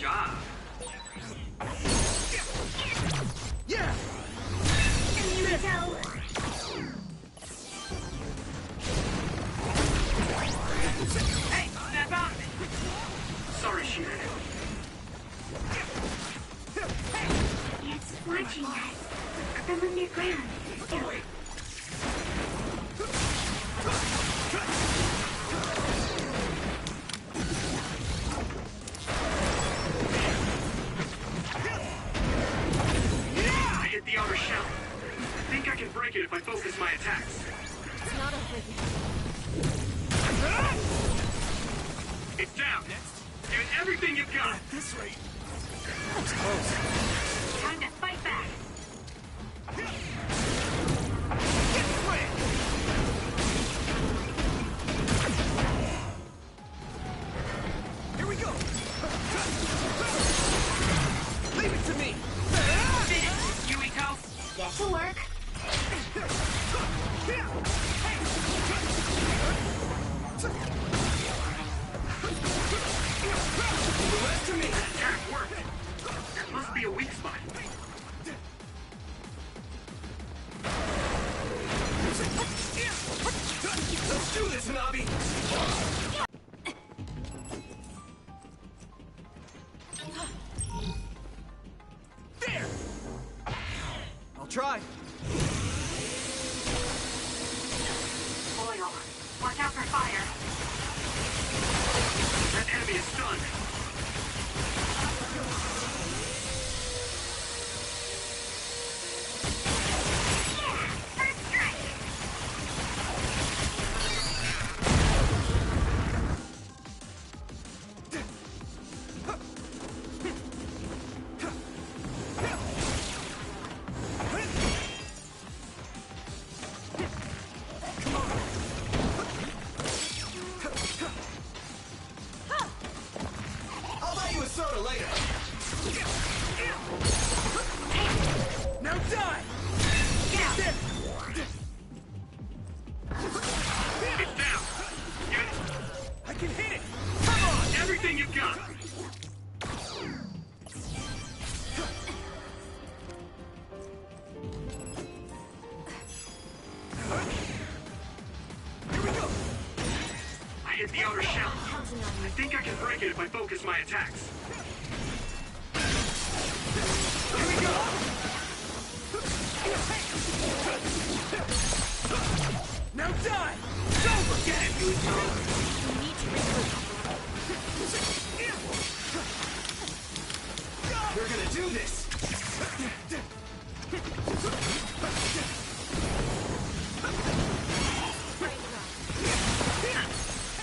job. Yeah! And you tell. Hey, snap out of it! Sorry, shooter. It's watching us from underground. Oh, wait. I hit the outer shell. I think I can break it if I focus my attacks. It's not over yet. It's down. Give it everything you've got. At this rate. That's close. Time to fight back. Get away! Here we go! Leave it to me! Finish, Yuiko. Get to work. The rest of me. That attack worked. There must be a weak spot. Let's do this, Nabi. There! I'll try. Oil. Watch out for fire. That enemy is stunned. First strike. I'll buy you a soda later. Now die! Get out. There! It's down. Get it. I can hit it! Come on! Everything you've got. Here we go! I hit the outer shell. I think I can break it if I focus my attacks. Here we go! Now die! It's over! Get it, Yuiko. We need to regroup. We're gonna do this!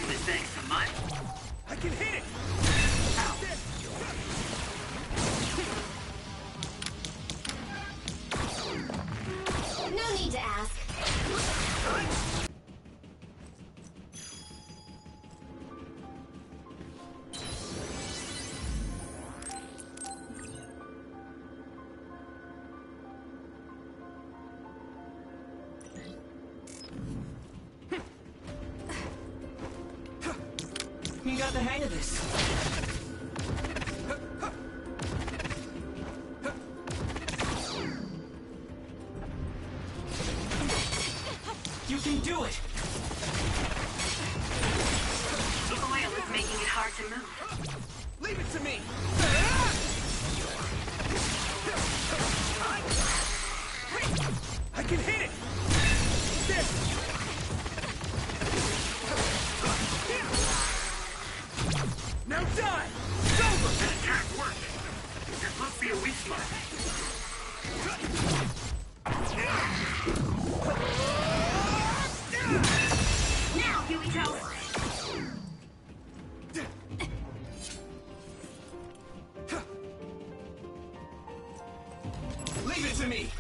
This thing's so much. I can hit it! No need to ask. You got the hang of this. You can do it! The oil is making it hard to move. Leave it to me! I can hit it! There! Now die! It's over! That attack worked. There must be a weak spot. Now, Yuito. Leave it to me!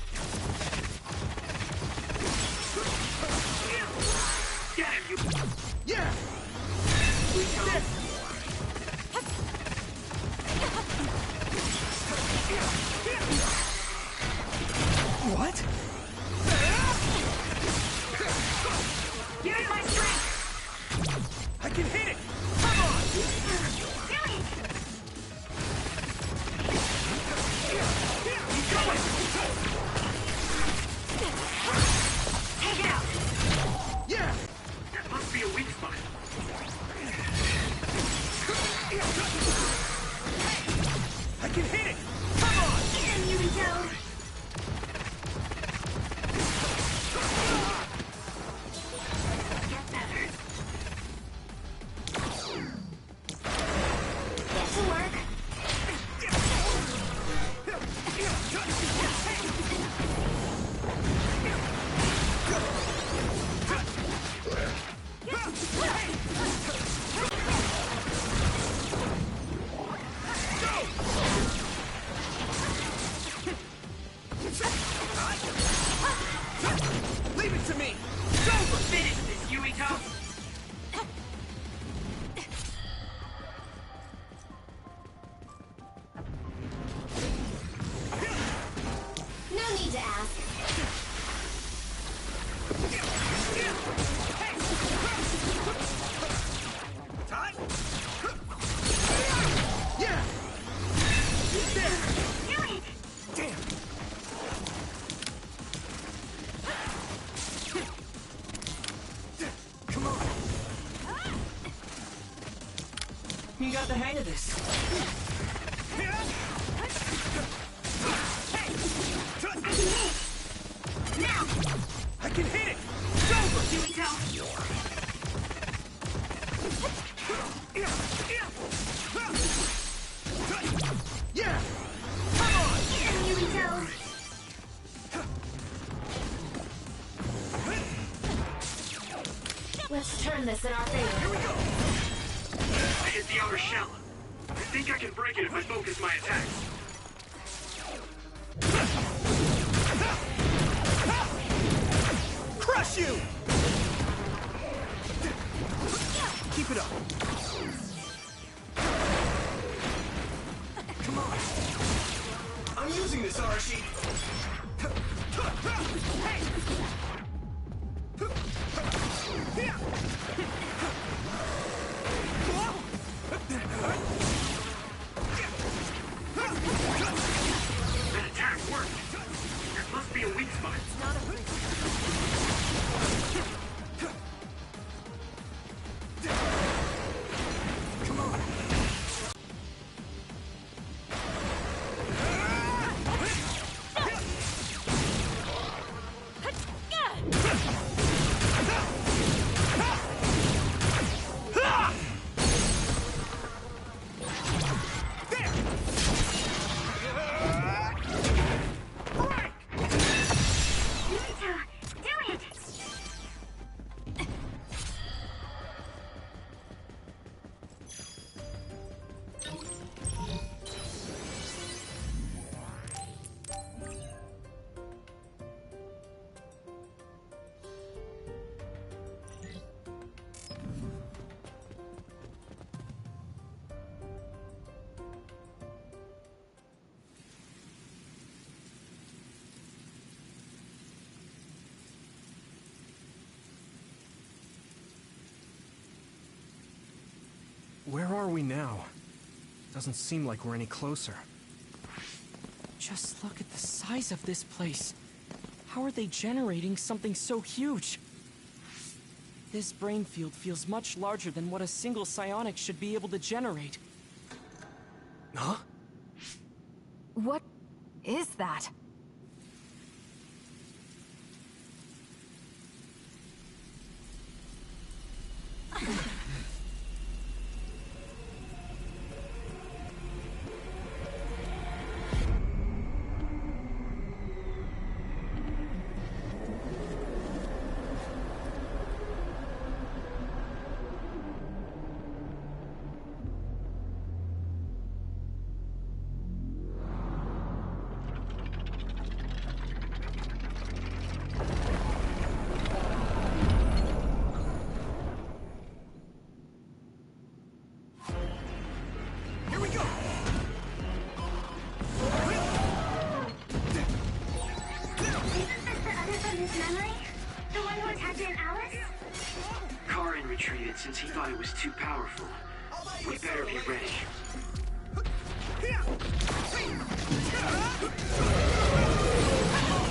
me! It's over! Finish this, Yuito! No need to ask. Time! Yeah! There! Do it! Damn! Come on! You got the hang of this. Now! I can hit it! It's over! Yuito! Yeah! Come on! Yuito! Let's turn this in our favor. Here we go! I hit the outer shell. I think I can break it if I focus my attacks. Crush you! Keep it up. Come on. I'm using this, Arashi. That attack worked. There must be a weak spot. Come on. Yuito! Do it! Where are we now? Doesn't seem like we're any closer. Just look at the size of this place. How are they generating something so huge? This brain field feels much larger than what a single psionic should be able to generate. Huh? What is that? Here we go! Isn't this the other from his memory? The one who attacked Aunt Alice? Karin retreated since he thought it was too powerful. We better be ready.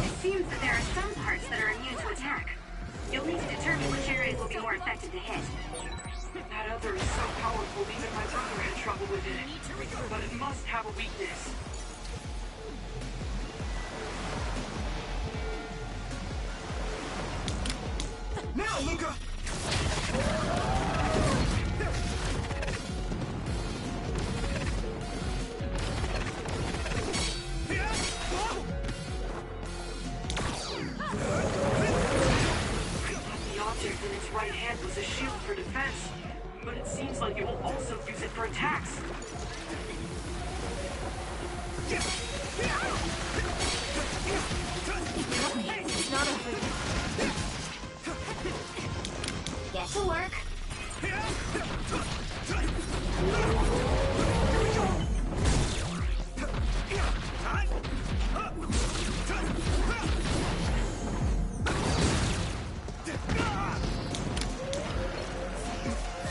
It seems that there are some parts that are immune to attack. You'll need to determine which areas will be more effective to hit. That other is so powerful, even my brother had trouble with it. But it must have a weakness. Now, Luca! The object in its right hand was a shield for defense, but it seems like it will also use it for attacks. It's not over. Get to work.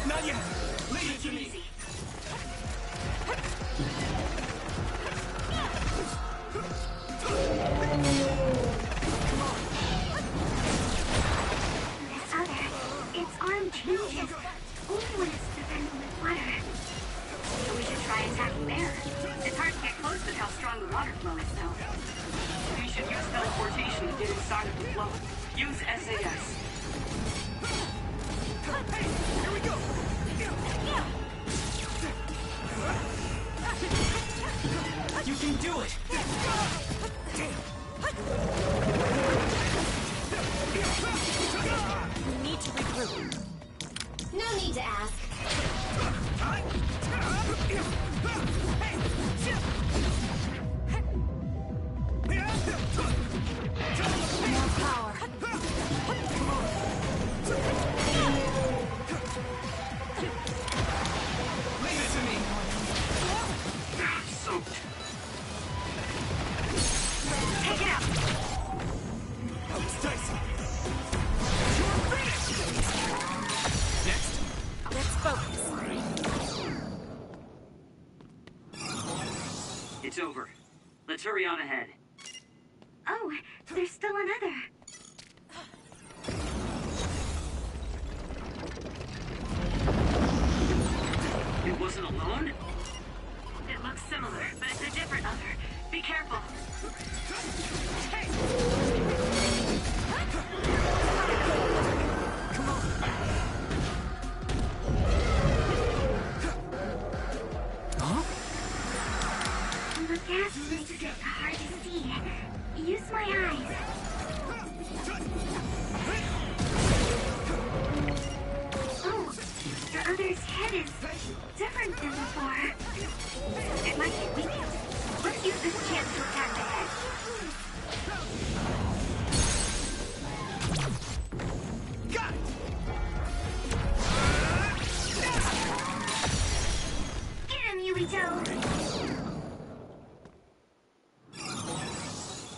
Not yet. Leave it to me. Easy. This other, its arm changes. Only when it's defending with water. So we should try attacking there. It's hard to get close with how strong the water flow is, though. We should use teleportation to get inside of the flow. Use SAS. Here we go. You can do it. We need to regroup. No need to ask. More power. Leave it to me. Soaked. Take it out. Oh, it's dicey. You're finished. Next. Let's focus. It's over. Let's hurry on ahead. Oh, there's still another. It wasn't alone? It looks similar, but it's a different other. Be careful. The gas makes it hard to see. Use my eyes. Oh, the other's head is different than before. It might be weakened. Let's use this chance to attack the head. Got it. Get him, Yuito!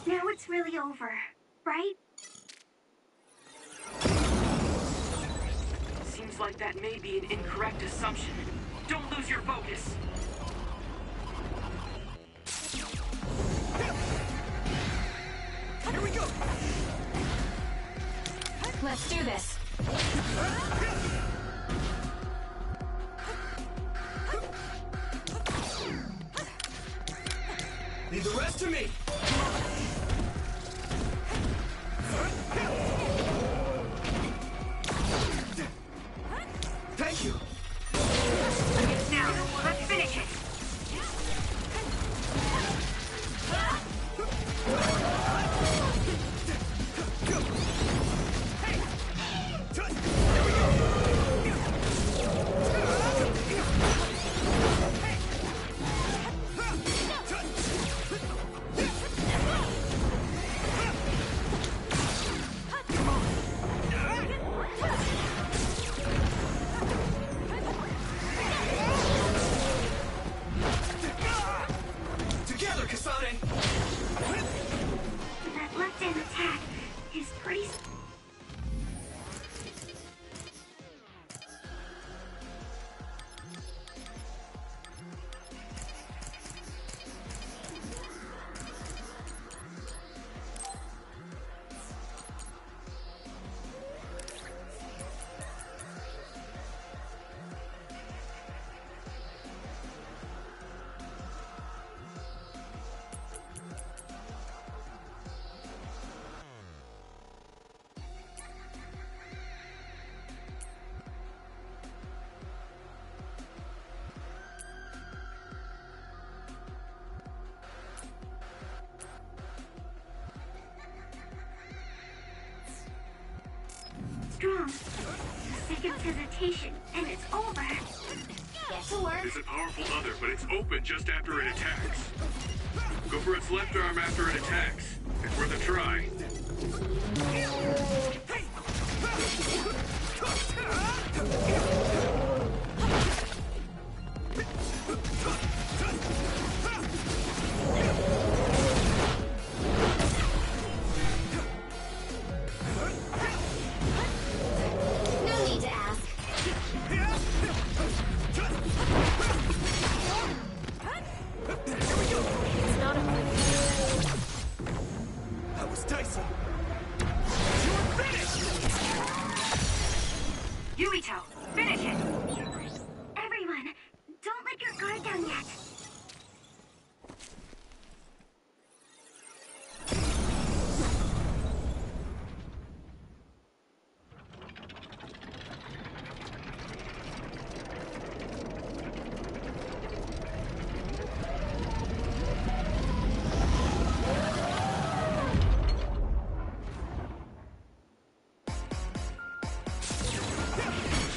Now it's really over, right? Seems like that may be an incorrect assumption. Don't lose your focus. Here we go. Let's do this. Leave the rest to me. Thank you. Now, let's finish it. Together, Kasane. That left-hand attack is pretty... strong. A second's hesitation, and it's over. Get to work. It's a powerful other, but it's open just after it attacks. Go for its left arm after it attacks. It's worth a try. Hey! Apeu. Finish it! Everyone, don't let your guard down yet.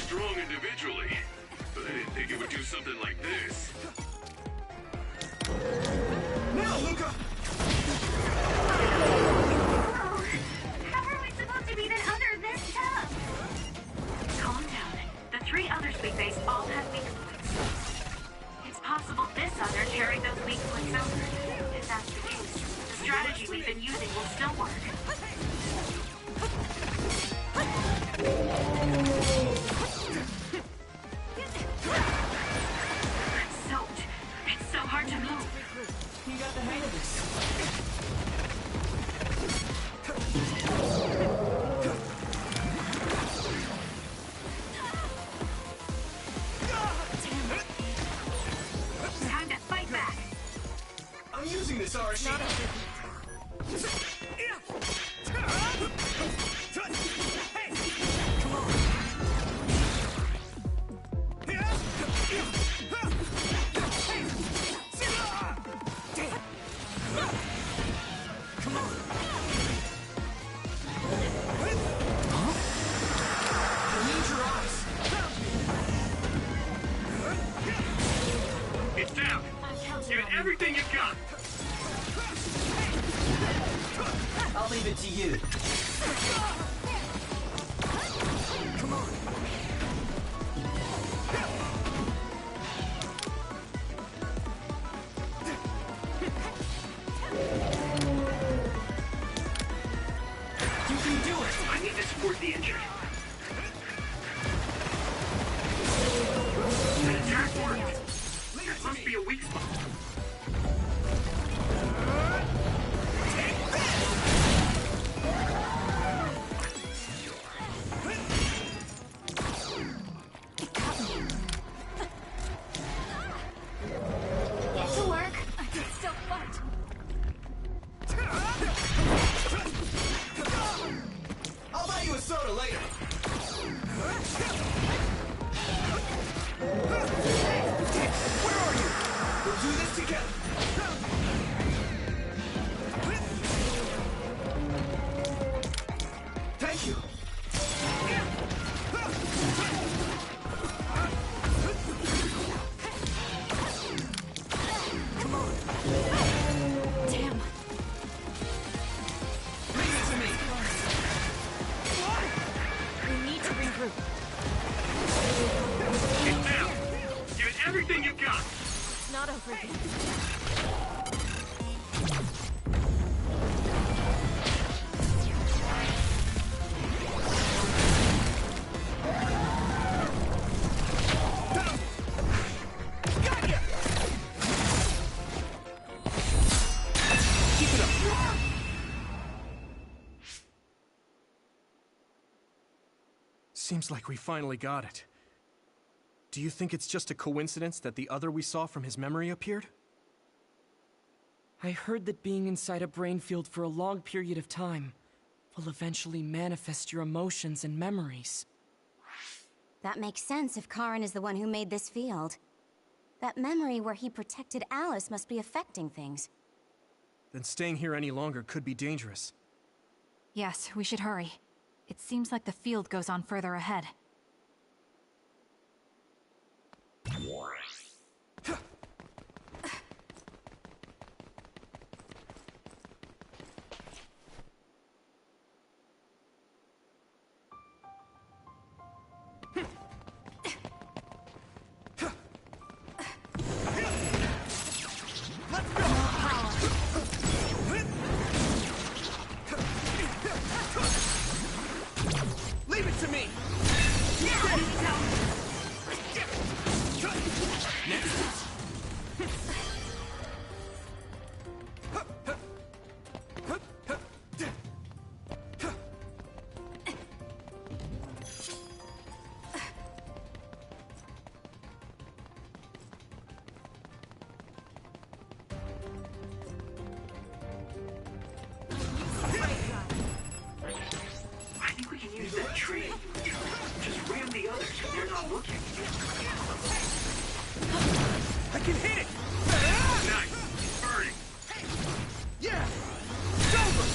Strong individually, but I didn't think it would do something like this. Now, Luca! Oh, how are we supposed to be then under this tub? Calm down. The three others we face all have weak points. It's possible this other carried those weak points over. If that's the case, the strategy we've been using will still work. I'm soaked. It's so hard to move. You got the hang of this. Time to fight back. I'm using this RC. It's down. Give it everything you've got. I'll leave it to you. You can do it! I need to support the injured. That attack worked. That must be a weak spot. Get to work. I can still fight. I'll buy you a soda later. Where are you? We'll do this together. Thank you. Damn. Leave it to me. We need to regroup. It's down. Give it everything you've got. It's not over yet. Got ya! Keep it up. Seems like we finally got it. Do you think it's just a coincidence that the other we saw from his memory appeared? I heard that being inside a brain field for a long period of time will eventually manifest your emotions and memories. That makes sense if Karen is the one who made this field. That memory where he protected Alice must be affecting things. Then staying here any longer could be dangerous. Yes, we should hurry. It seems like the field goes on further ahead. Leave it to me. can hit it! Nice. Burning. Yeah! It's over!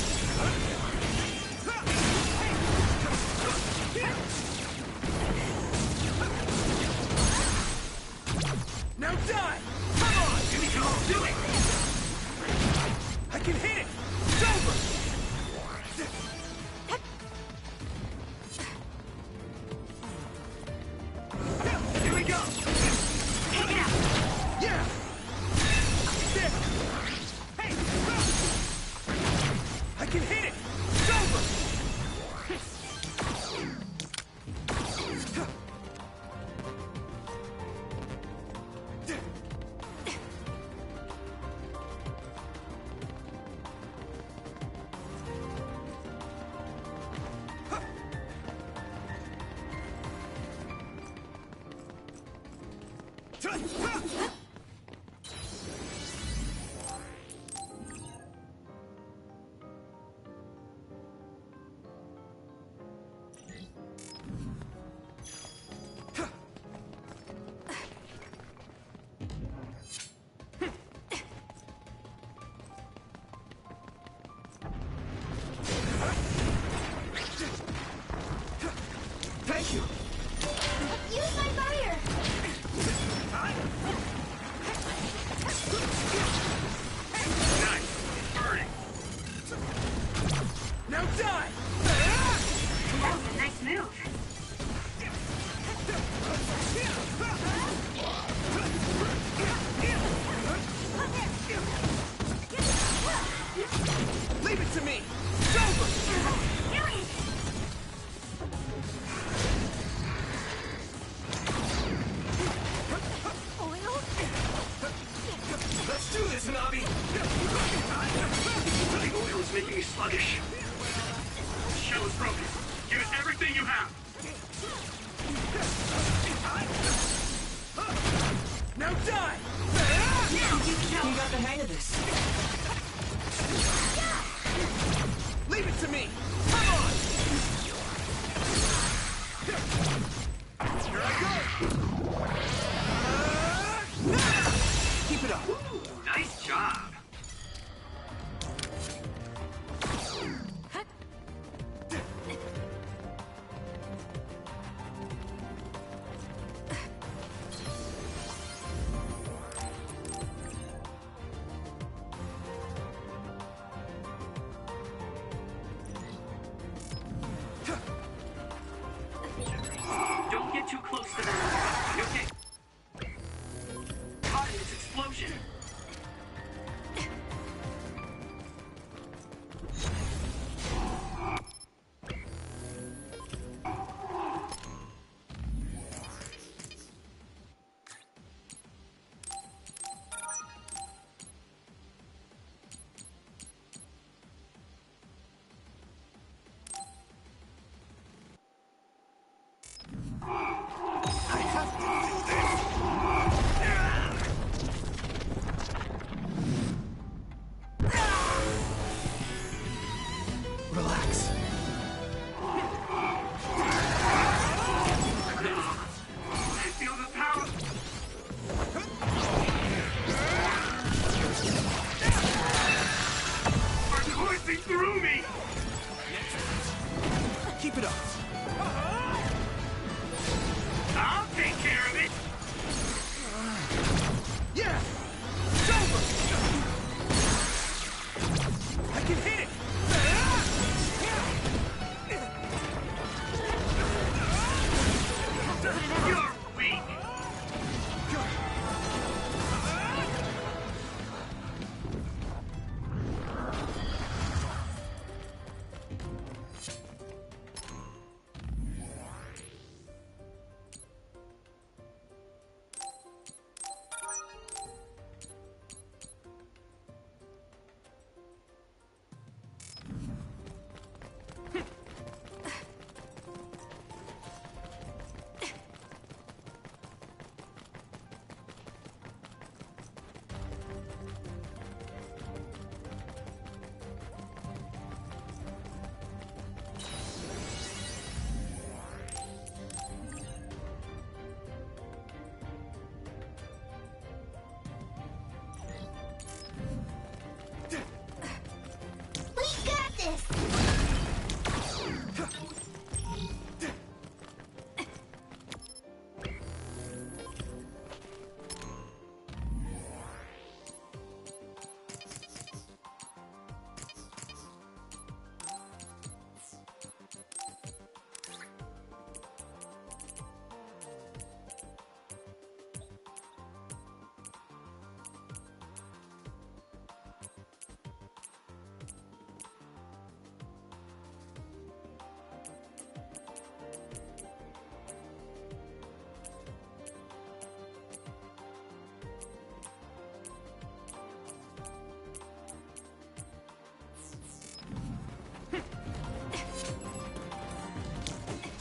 Now die! Come on! Here we go. Do it. I can hit it! It's over! Here we go. Take it out. Yeah! There! Hey! I can hit it! It's over! Thank you! Use my fire! Nice. Burning. Now die! That was a nice move. Leave it to me! It's over! Let's do this, Navi! The oil is making me sluggish. Shell is broken. Give it everything you have. Now die! You got the hang of this. Leave it to me! Come on! Here I go! Keep it up! Nice job. Don't get too close to that. You okay? Caught in this explosion.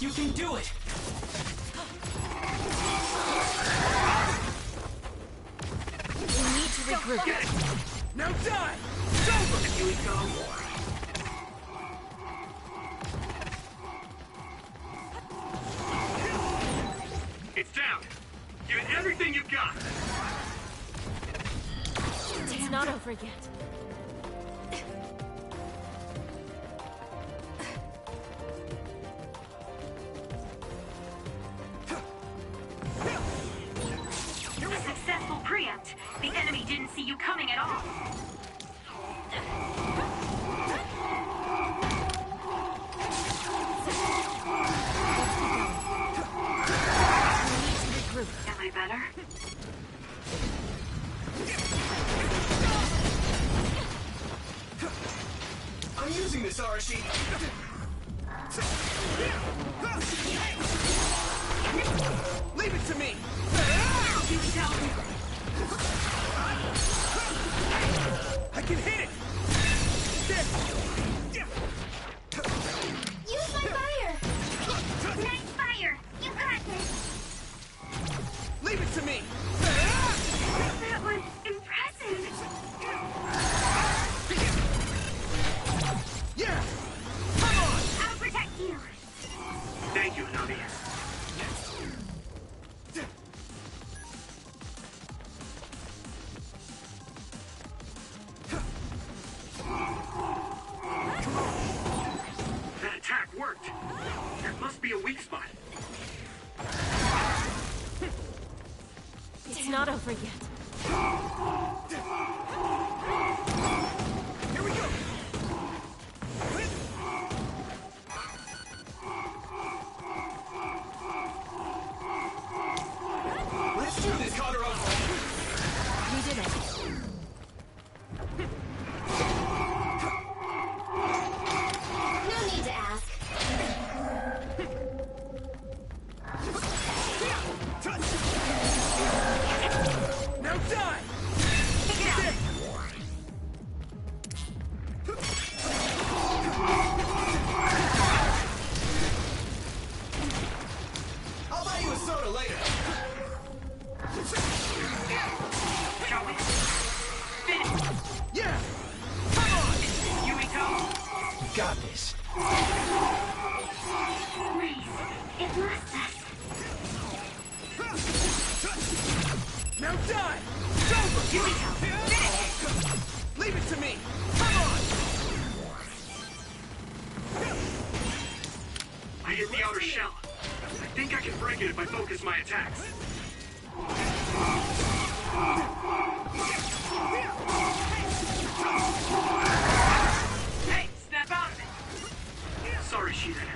You can do it! We need to regroup. Now die! It's over! Here we go. It's down. Give it everything you've got. It's not over yet. A successful preempt. The enemy didn't see you coming at all. Am I better? I'm using this, Arashi! Leave it to me! I can hit it! Use my fire! Nice fire! You got this! Leave it to me! That was impressive. Yeah! Come on! I'll protect you. Thank you, Nami. That attack worked. There must be a weak spot. It's not over yet. Here we go! Let's do this, Kagero! We did it. No need to ask. Now die! Pick it up. I'll buy you a soda later! Shall we? Finish. Yeah! Come on! Here we go. You got this. Please, it lost us. Now die! It's over! Here we go. Finish. Leave it to me! Come on! I hit the outer shell. I think I can break it if I focus my attacks. Hey, snap out of it. Sorry, Shiden.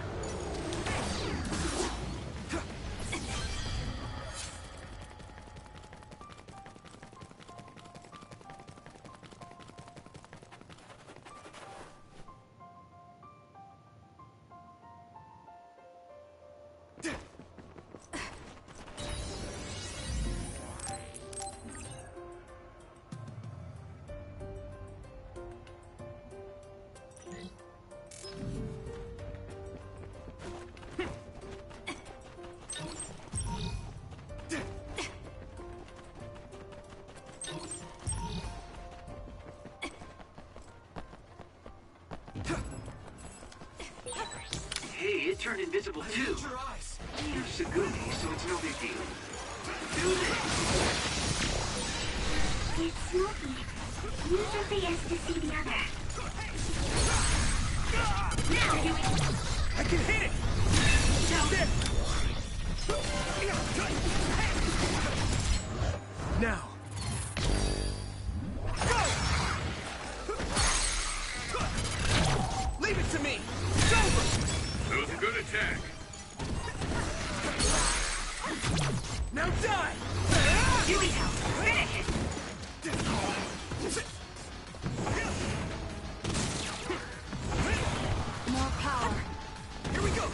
Hey, it turned invisible too. Your eyes! You're Saguni, so it's no big deal. Do this. It's smoky. Use your face to see the other. Now you I can hit it! Now! Go! Leave it to me! It's over! That was a good attack. Now die! Here we go. Finish it. More power. Here we go!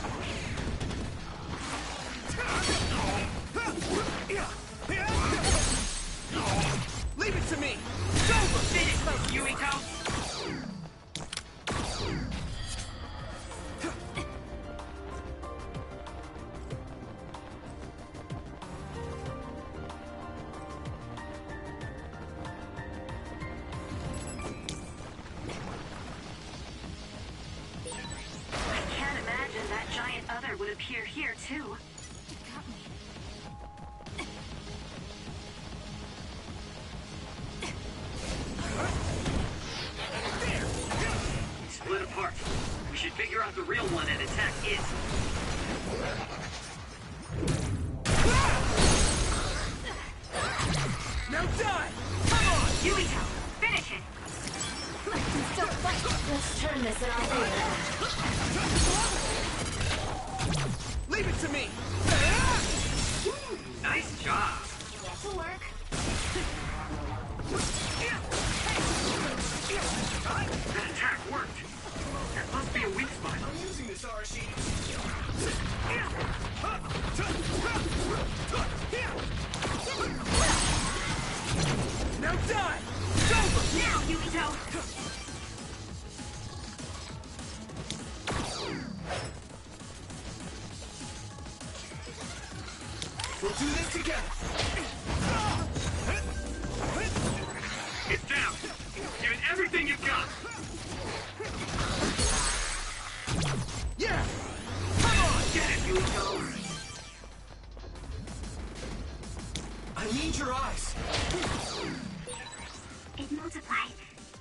appear here, too. Split apart. We should figure out the real one and attack it. Now die! Come on! Yuito, finish it! Let's turn this in our favor. Leave it to me! Nice job. Get to work. That attack worked. That must be a weak spot. I'm using this Arashi. Now die! It's over! Now, Yuito! We'll do this together! It's down. Give it everything you've got. Yeah! Come on! Get it, Yuito. I need your eyes! It multiplied,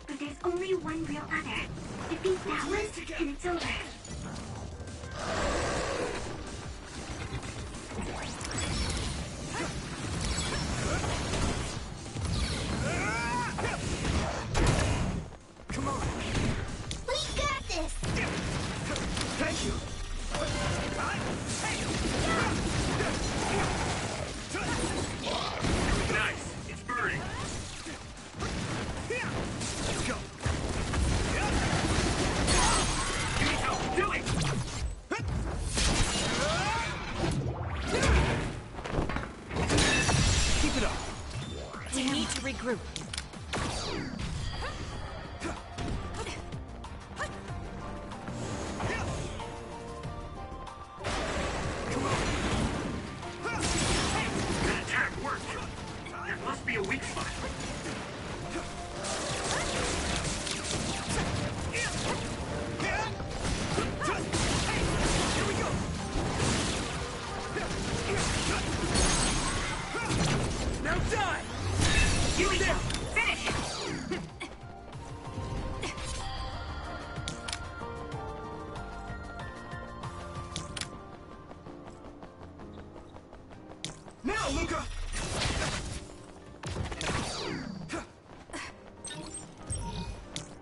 but there's only one real other. Defeat Alice, and it's over. Come on! We got this! Thank you! Nice. It's burning. Let's go! Yuito, do it! Keep it up! We need to regroup. That attack worked. That must be a weak spot. Here we go! Now die! Yuito, finish it! Now, Luca!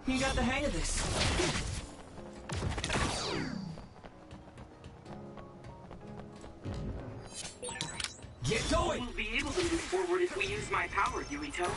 You got the hang of this. Get going! We'll be able to move forward if we use my power, Yuito.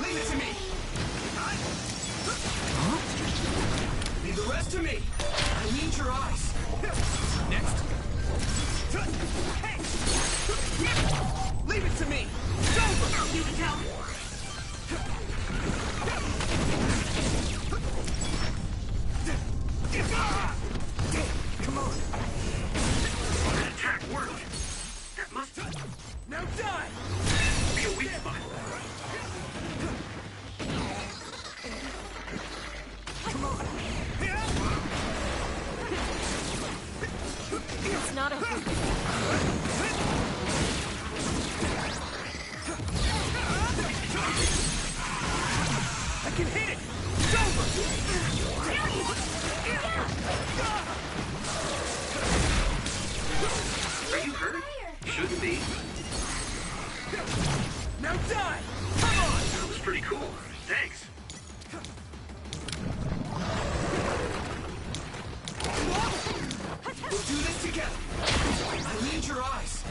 Leave it to me! Leave the rest to me! I need your eyes! Next! Leave it to me! It's over! Yuito! Come on! That attack worked. That must Now die! be a weak spot. Come on! It's not over. I can hit it! It's over! Are you hurt? Shouldn't be. Now die! Come on! That was pretty cool. Thanks. We'll do this together! I need your eyes!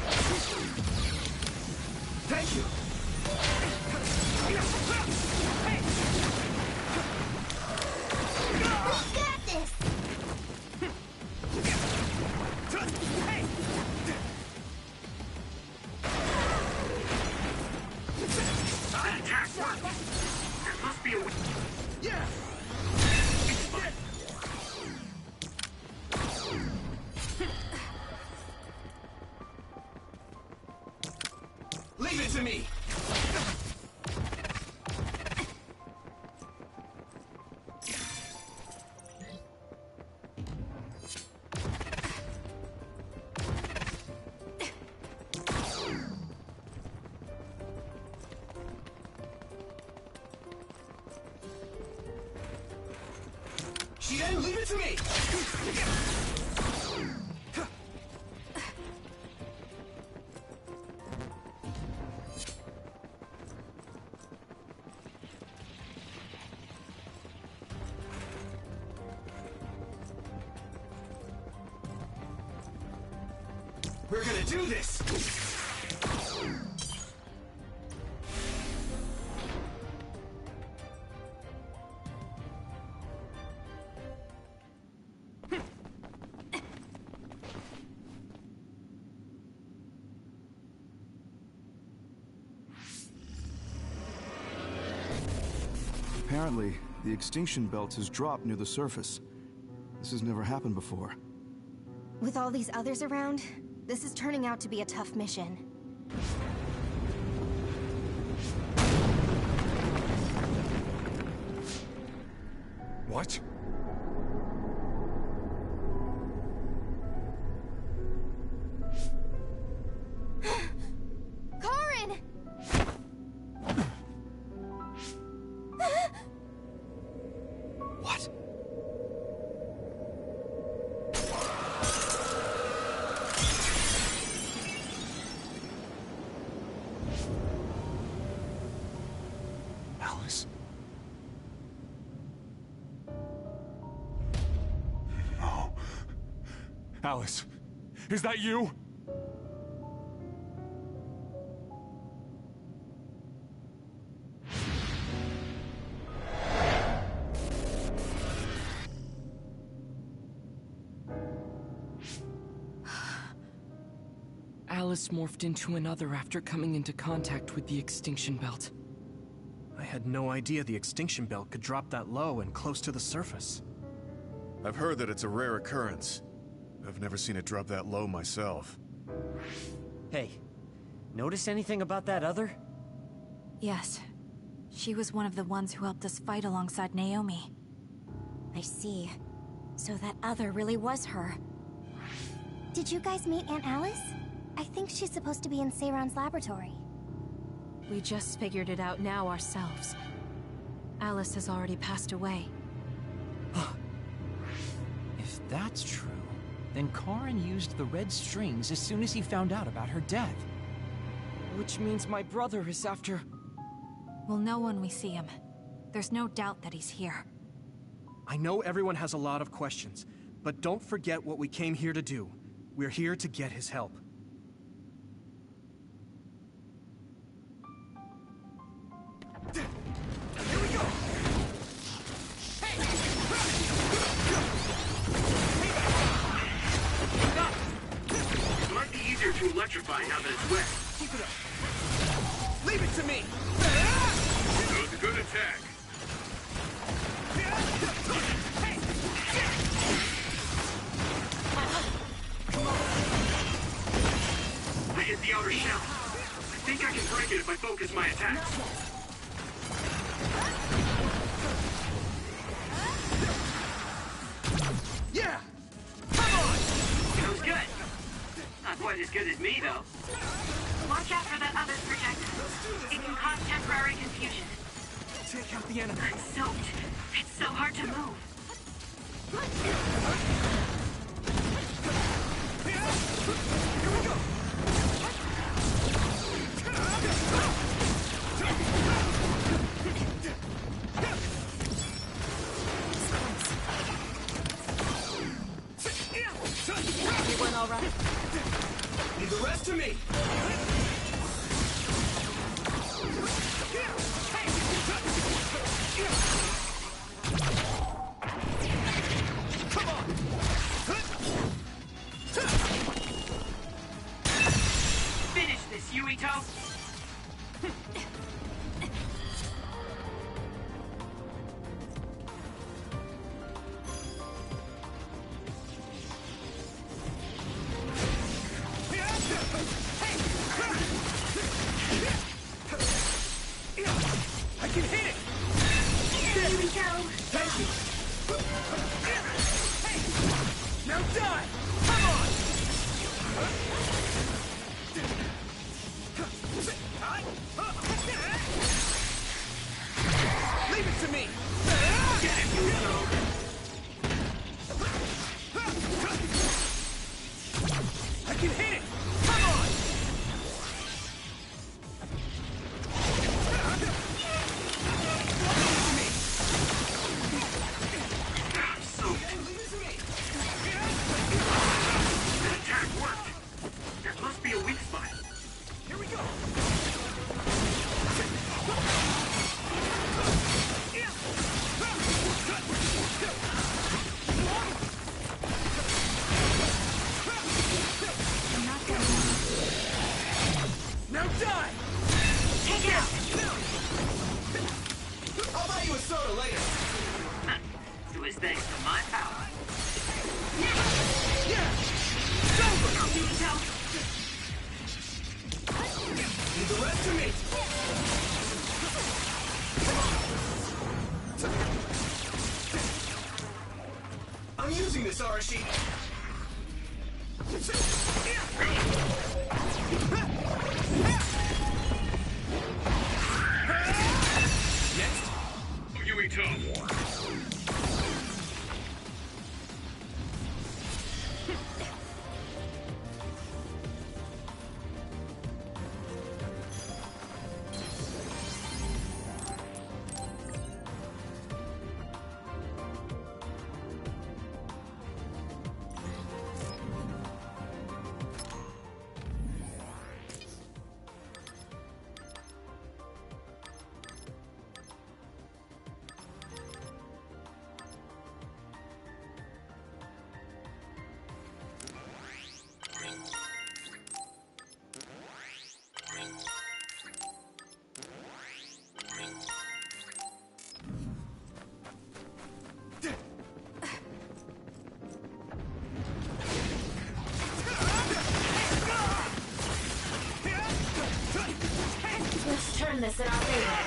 Thank you! We got this! to me! Shien, leave it to me! We're gonna do this! Apparently, the extinction belt has dropped near the surface. This has never happened before. With all these others around, this is turning out to be a tough mission. What? Karin! What? Alice? No. Alice, is that you? Alice morphed into another after coming into contact with the extinction belt. I had no idea the extinction belt could drop that low and close to the surface. I've heard that it's a rare occurrence. I've never seen it drop that low myself. Hey, notice anything about that other? Yes. She was one of the ones who helped us fight alongside Naomi. I see. So that other really was her. Did you guys meet Aunt Alice? I think she's supposed to be in Seiron's laboratory. We just figured it out now ourselves. Alice has already passed away. If that's true, then Karin used the red strings as soon as he found out about her death. Which means my brother is after... We'll know when we see him. There's no doubt that he's here. I know everyone has a lot of questions, but don't forget what we came here to do. We're here to get his help. Here we go! Hey! Stop! It might be easier to electrify now that it's wet. Keep it up! Leave it to me! That was a good attack. I hit the outer shell. I think I can break it if I focus my attacks. Yeah! Come on! That was good. Not quite as good as me, though. Watch out for that other's projectile. It can cause temporary confusion. Take out the enemy. I'm soaked. It's so hard to move. Here we go! Everyone all right? Leave the rest to me! Come on! Finish this, Yuito! I can hit it! Come on! That attack worked. There must be a weak spot. Here we go! Now die! Take it out! I'll buy you a soda later. It was thanks to my power. Yeah! It's over! You go. Leave the rest to me! I'm using this Arashi. Next. Yuito. Let's turn this in our favor.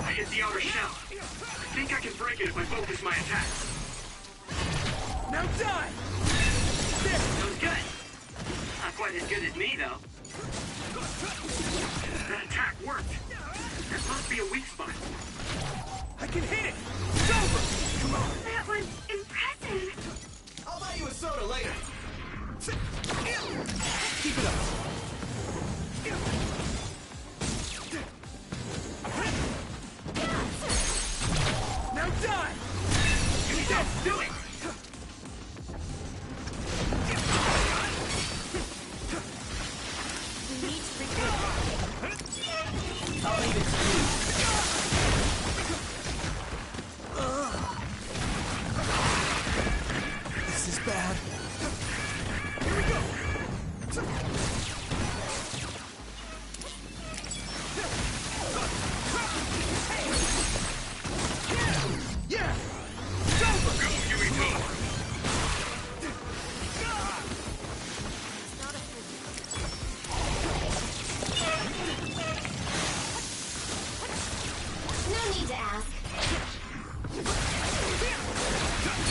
I hit the outer shell. I think I can break it if I focus my attacks. Now die! That was good. Not quite as good as me, though. That attack worked. There must be a weak spot. I can hit it! It's over! Come on! That was impressive. I'll buy you a soda later. Keep it up. Now die! Yuito, do it! We need to regroup. I'll leave it to you. This is bad. Here we go! Yeah! It's over! Go, Yuito! No need to ask.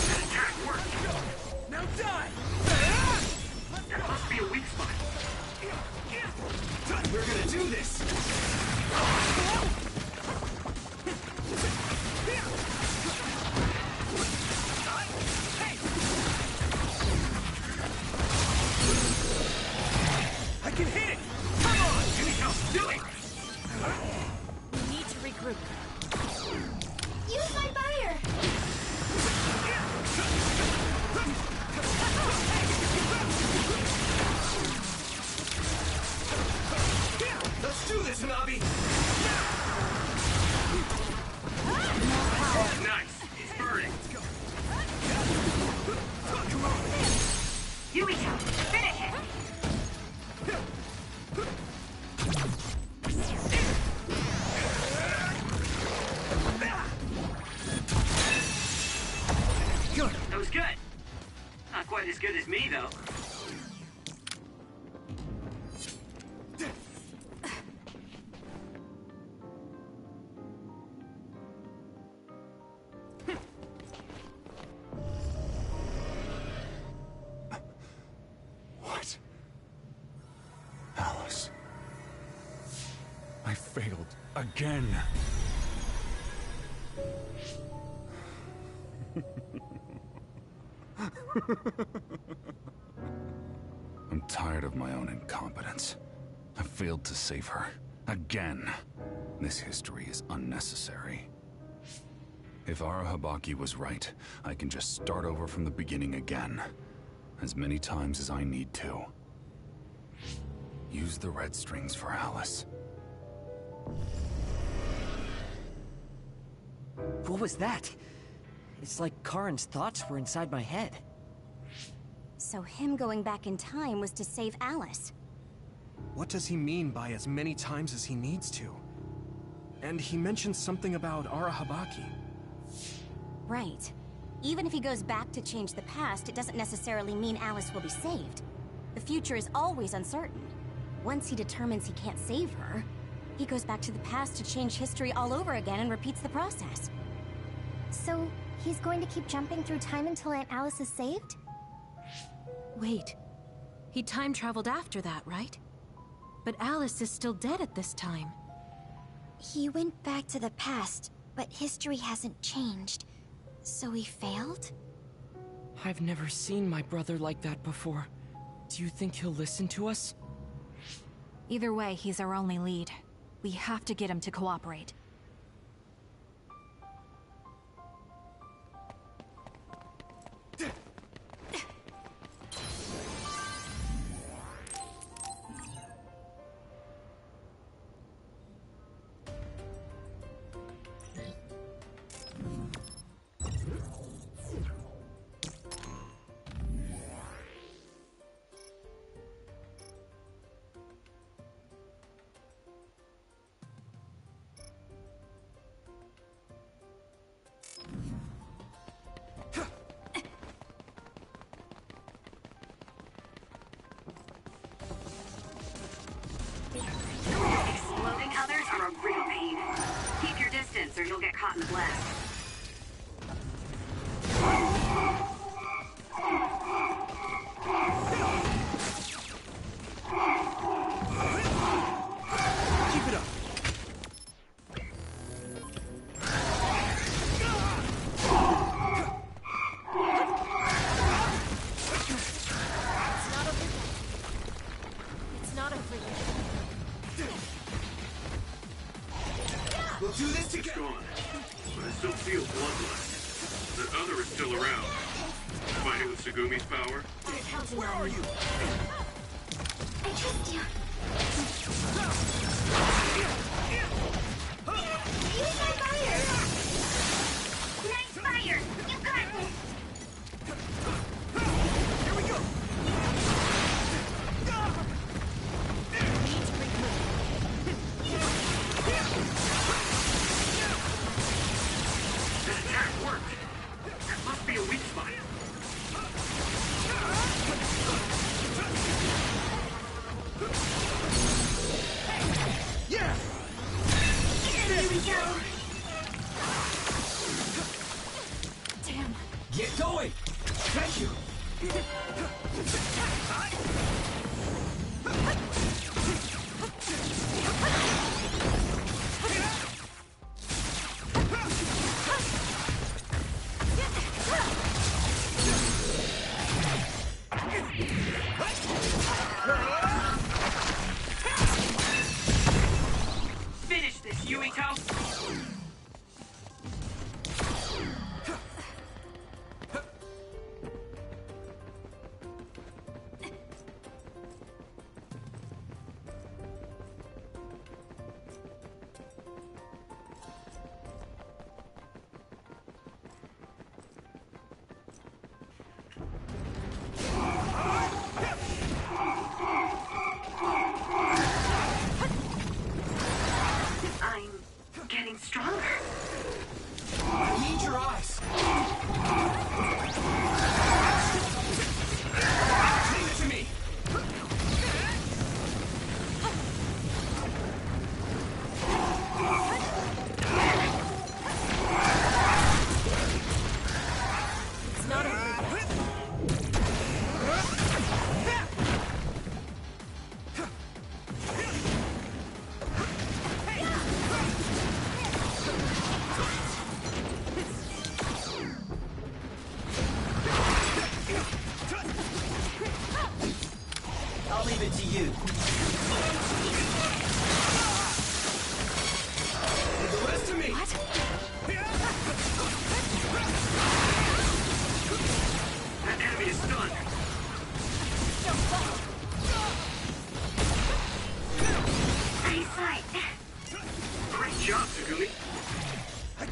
That attack worked. Now die! There must be a weak spot. We're gonna do this! I can hit it! Come on! Yuito, do it! We need to regroup. Use my fire! Let's do this, Hanabi! Nice. It's burning. Come on! Yuito, finish it. Good! That was good. Not quite as good as me, though. What? Alice. I failed again. I'm tired of my own incompetence. I failed to save her. Again. This history is unnecessary. If Arahabaki was right, I can just start over from the beginning again. As many times as I need to. Use the red strings for Alice. What was that? It's like Karin's thoughts were inside my head. So him going back in time was to save Alice. What does he mean by as many times as he needs to? And he mentioned something about Arahabaki. Right. Even if he goes back to change the past, it doesn't necessarily mean Alice will be saved. The future is always uncertain. Once he determines he can't save her, he goes back to the past to change history all over again and repeats the process. So, he's going to keep jumping through time until Aunt Alice is saved? Wait. He time traveled after that, right? But Alice is still dead at this time. He went back to the past, but history hasn't changed. So he failed? I've never seen my brother like that before. Do you think he'll listen to us? Either way, he's our only lead. We have to get him to cooperate. Exploding others are a real pain. Keep your distance or you'll get caught in the blast. Keep it up. It's not over yet. We'll do this It's together. gone. But I still feel bloodlust. The other is still around. Fighting with Segumi's power? Where are you? I trust you. Use my fire! Nice fire! You got this! Here we go. That attack worked! That must be a weak spot. Yeah. Here we go! Damn. Get going. Thank you. Finish this, Yuito!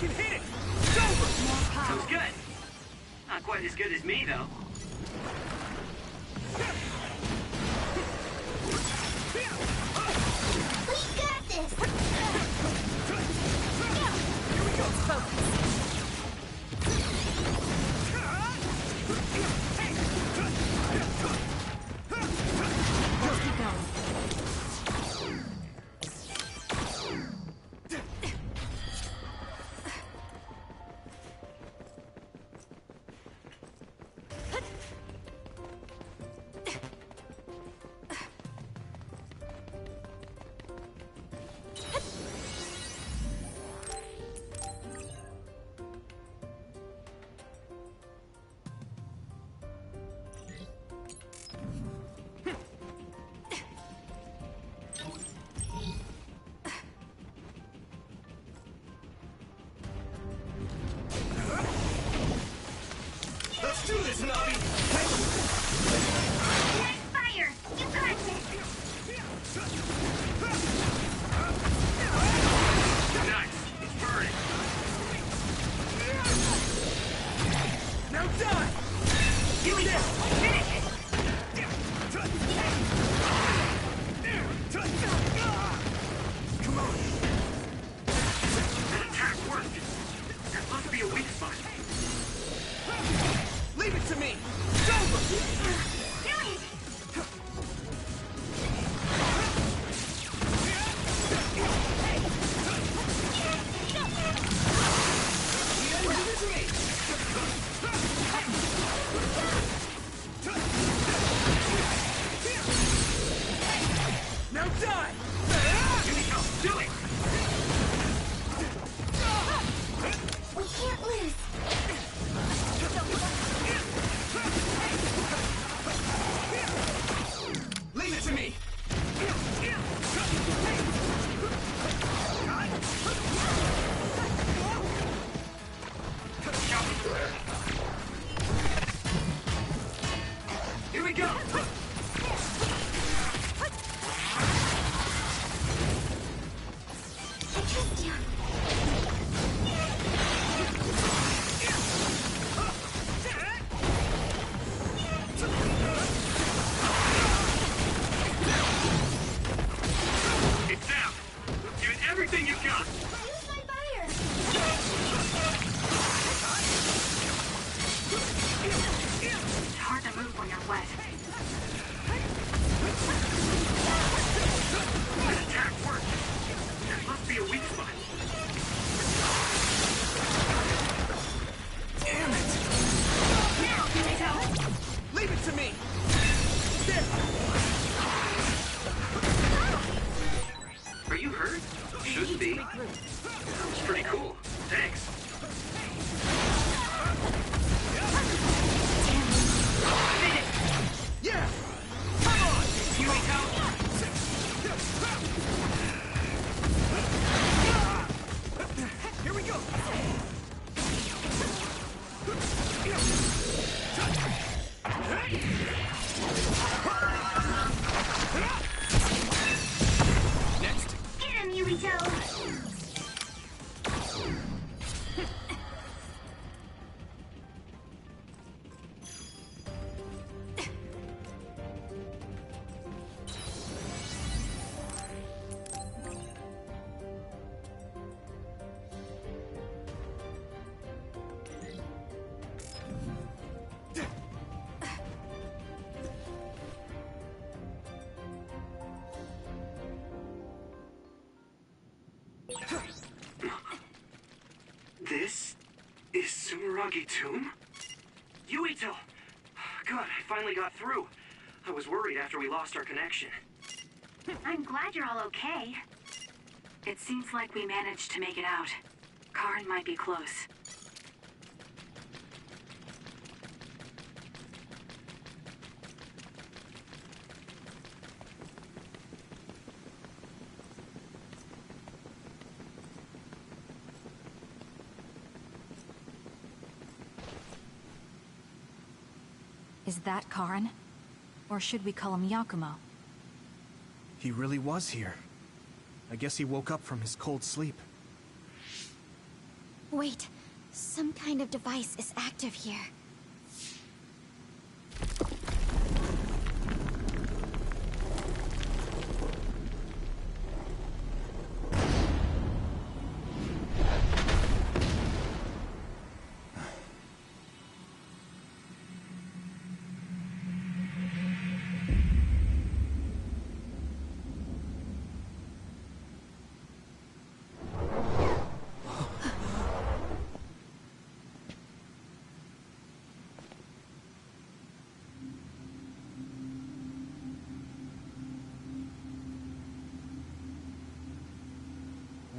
can hit it! It's over! Sounds good. Not quite as good as me, though. We got this! Here we go! Focus. Let's keep going. Let's do this, Navi! Fire! You got this! Nice. It's burning. Now die! Give me this! Finish it! Come on! That attack worked. There must be a weak spot. Leave it to me! It's over! Do it! Leave it to me! Now die! Here we go. Do it! We can't lose! Leave it to me! Here we go! I trust you. It's down. Give it everything you've got. Use my fire! It's hard to move when you're wet. That attack worked. There must be a weak spot. Damn it! Now, Yuito! Leave it to me! There! Are you hurt? Should be. Sounds pretty cool. Thanks. Yeah! Come on! Yuito! Here we go! Next! Get him, Yuito! This is Sumeragi Tomb? Yuito! Good, I finally got through. I was worried after we lost our connection. I'm glad you're all okay. It seems like we managed to make it out. Karn might be close. Is that Karn? Or should we call him Yakumo? He really was here. I guess he woke up from his cold sleep. Wait, some kind of device is active here.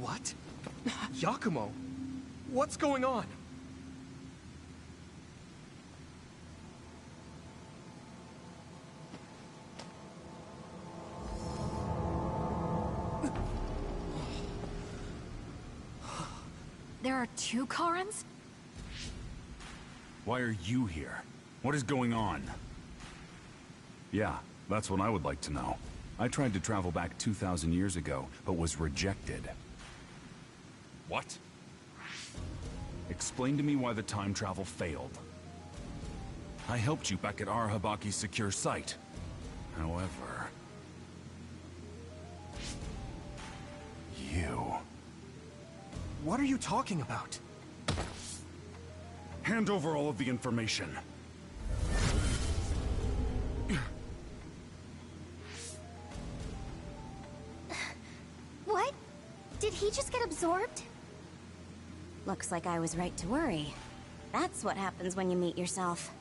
What? Yakumo? What's going on? There are two Karens? Why are you here? What is going on? Yeah, that's what I would like to know. I tried to travel back 2,000 years ago, but was rejected. What? Explain to me why the time travel failed. I helped you back at Arahabaki's secure site. However... you... What are you talking about? Hand over all of the information. What? Did he just get absorbed? Looks like I was right to worry. That's what happens when you meet yourself.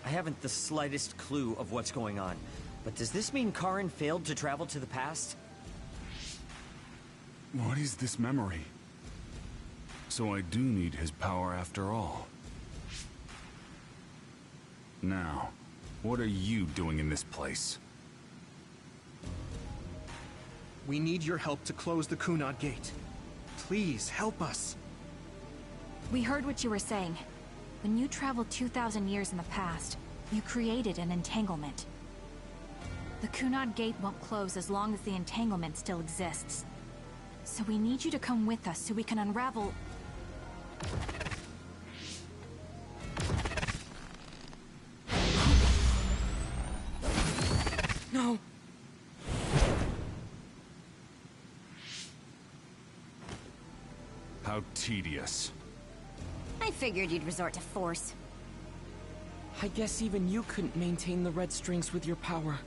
I haven't the slightest clue of what's going on. But does this mean Karin failed to travel to the past? What is this memory? So I do need his power after all. Now, what are you doing in this place? We need your help to close the Kunad Gate. Please, help us. We heard what you were saying. When you traveled 2,000 years in the past, you created an entanglement. The Kunad Gate won't close as long as the entanglement still exists. So we need you to come with us so we can unravel... No! How tedious. I figured you'd resort to force. I guess even you couldn't maintain the red strings with your power.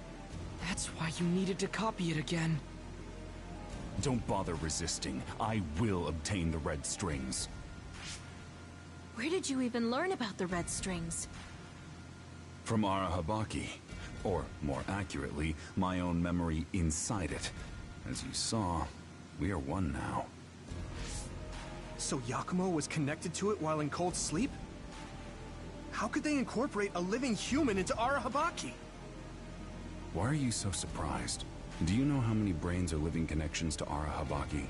That's why you needed to copy it again. Don't bother resisting. I will obtain the red strings. Where did you even learn about the red strings? From Arahabaki. Or, more accurately, my own memory inside it. As you saw, we are one now. So Yakumo was connected to it while in cold sleep? How could they incorporate a living human into Arahabaki? Why are you so surprised? Do you know how many brains are living connections to Arahabaki?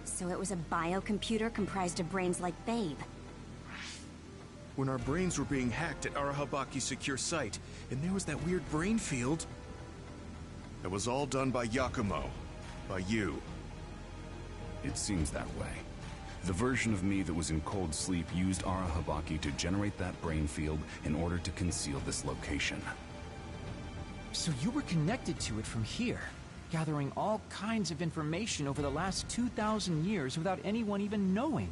So it was a biocomputer comprised of brains like Babe. When our brains were being hacked at Arahabaki's secure site, and there was that weird brain field... That was all done by Yakumo. By you. It seems that way. The version of me that was in cold sleep used Arahabaki to generate that brain field in order to conceal this location. So you were connected to it from here, gathering all kinds of information over the last 2,000 years without anyone even knowing.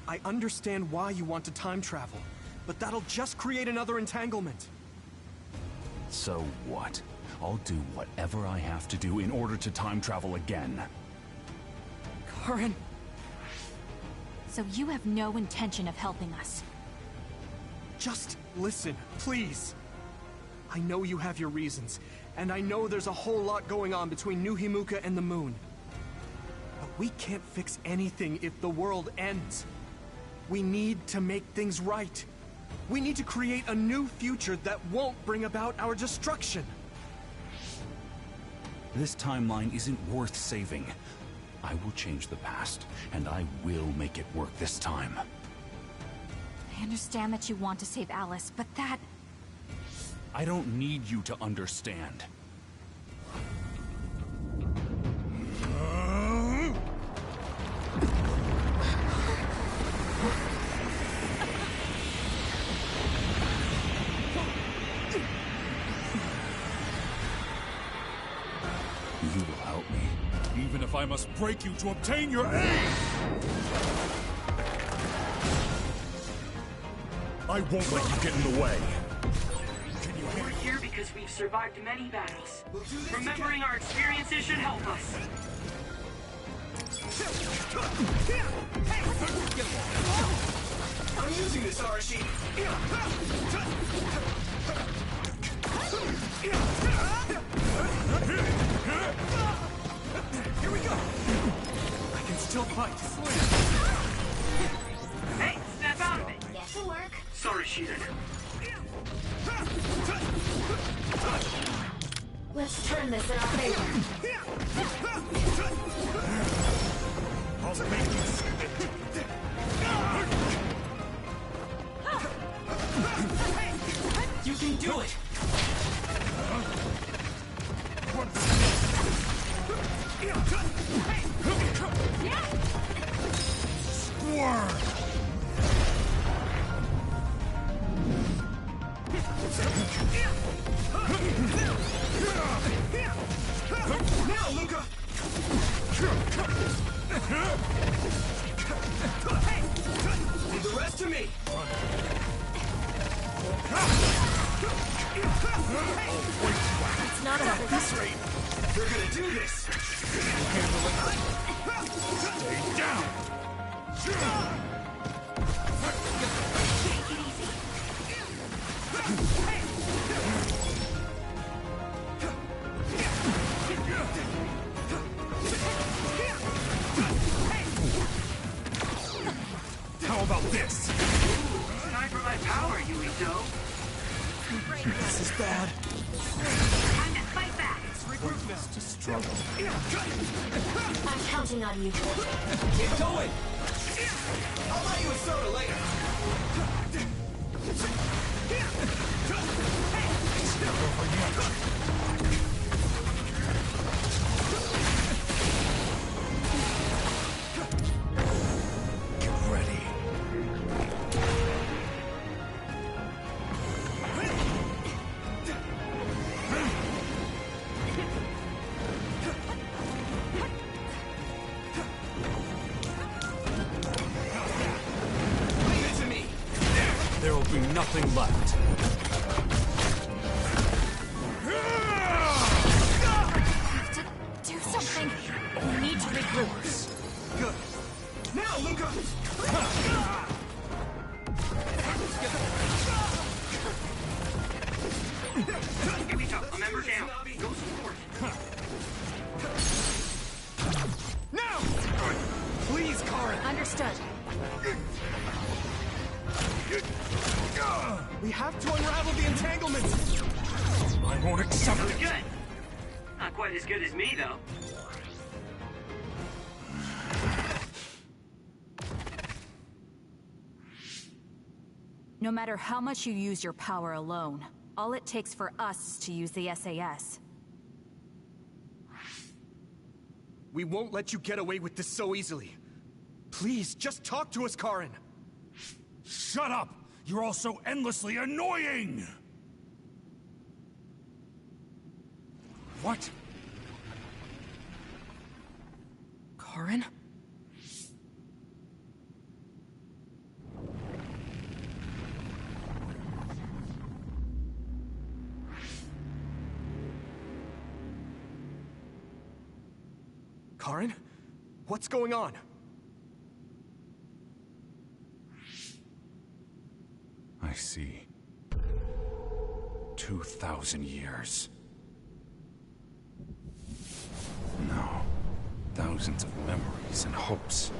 I understand why you want to time travel, but that'll just create another entanglement. So what? I'll do whatever I have to do in order to time travel again. Karin! So you have no intention of helping us? Just listen, please. I know you have your reasons, and I know there's a whole lot going on between New Himuka and the moon. But we can't fix anything if the world ends. We need to make things right. We need to create a new future that won't bring about our destruction. This timeline isn't worth saving. I will change the past, and I will make it work this time. I understand that you want to save Alice, but that... I don't need you to understand. I must break you to obtain your aid! I won't let you get in the way. We're here because we've survived many battles. Remembering our experiences should help us. I'm using this, Arashi. Here we go! I can still fight. Hey, snap out of it! Get to work. Sorry, Shiden. Let's turn this in our favor. I'll make you see it. You can do it! Squirm! Now, Luca! Leave the rest to me! It's not about this rate. You're gonna do this! Stay down! How about this? Time for my power, Yuito. This is bad. Time to fight back. Weakness to struggle. I'm counting on you. Keep going! I'll buy you a soda later! Get ready. Leave it to me! There will be nothing left. Have to do something. We need to regroup. Good. Now, Luca! Yuito, a member down. Go support. Now! Please, Karen. Understood. We have to unravel the entanglement. I won't accept That was it. good. Not quite as good as me, though. No matter how much you use your power alone, all it takes for us is to use the SAS. We won't let you get away with this so easily. Please, just talk to us, Karen. Shut up! You're all so endlessly annoying! What? Karen? Karen? What's going on? I see. 2,000 years. No. Thousands of memories and hopes.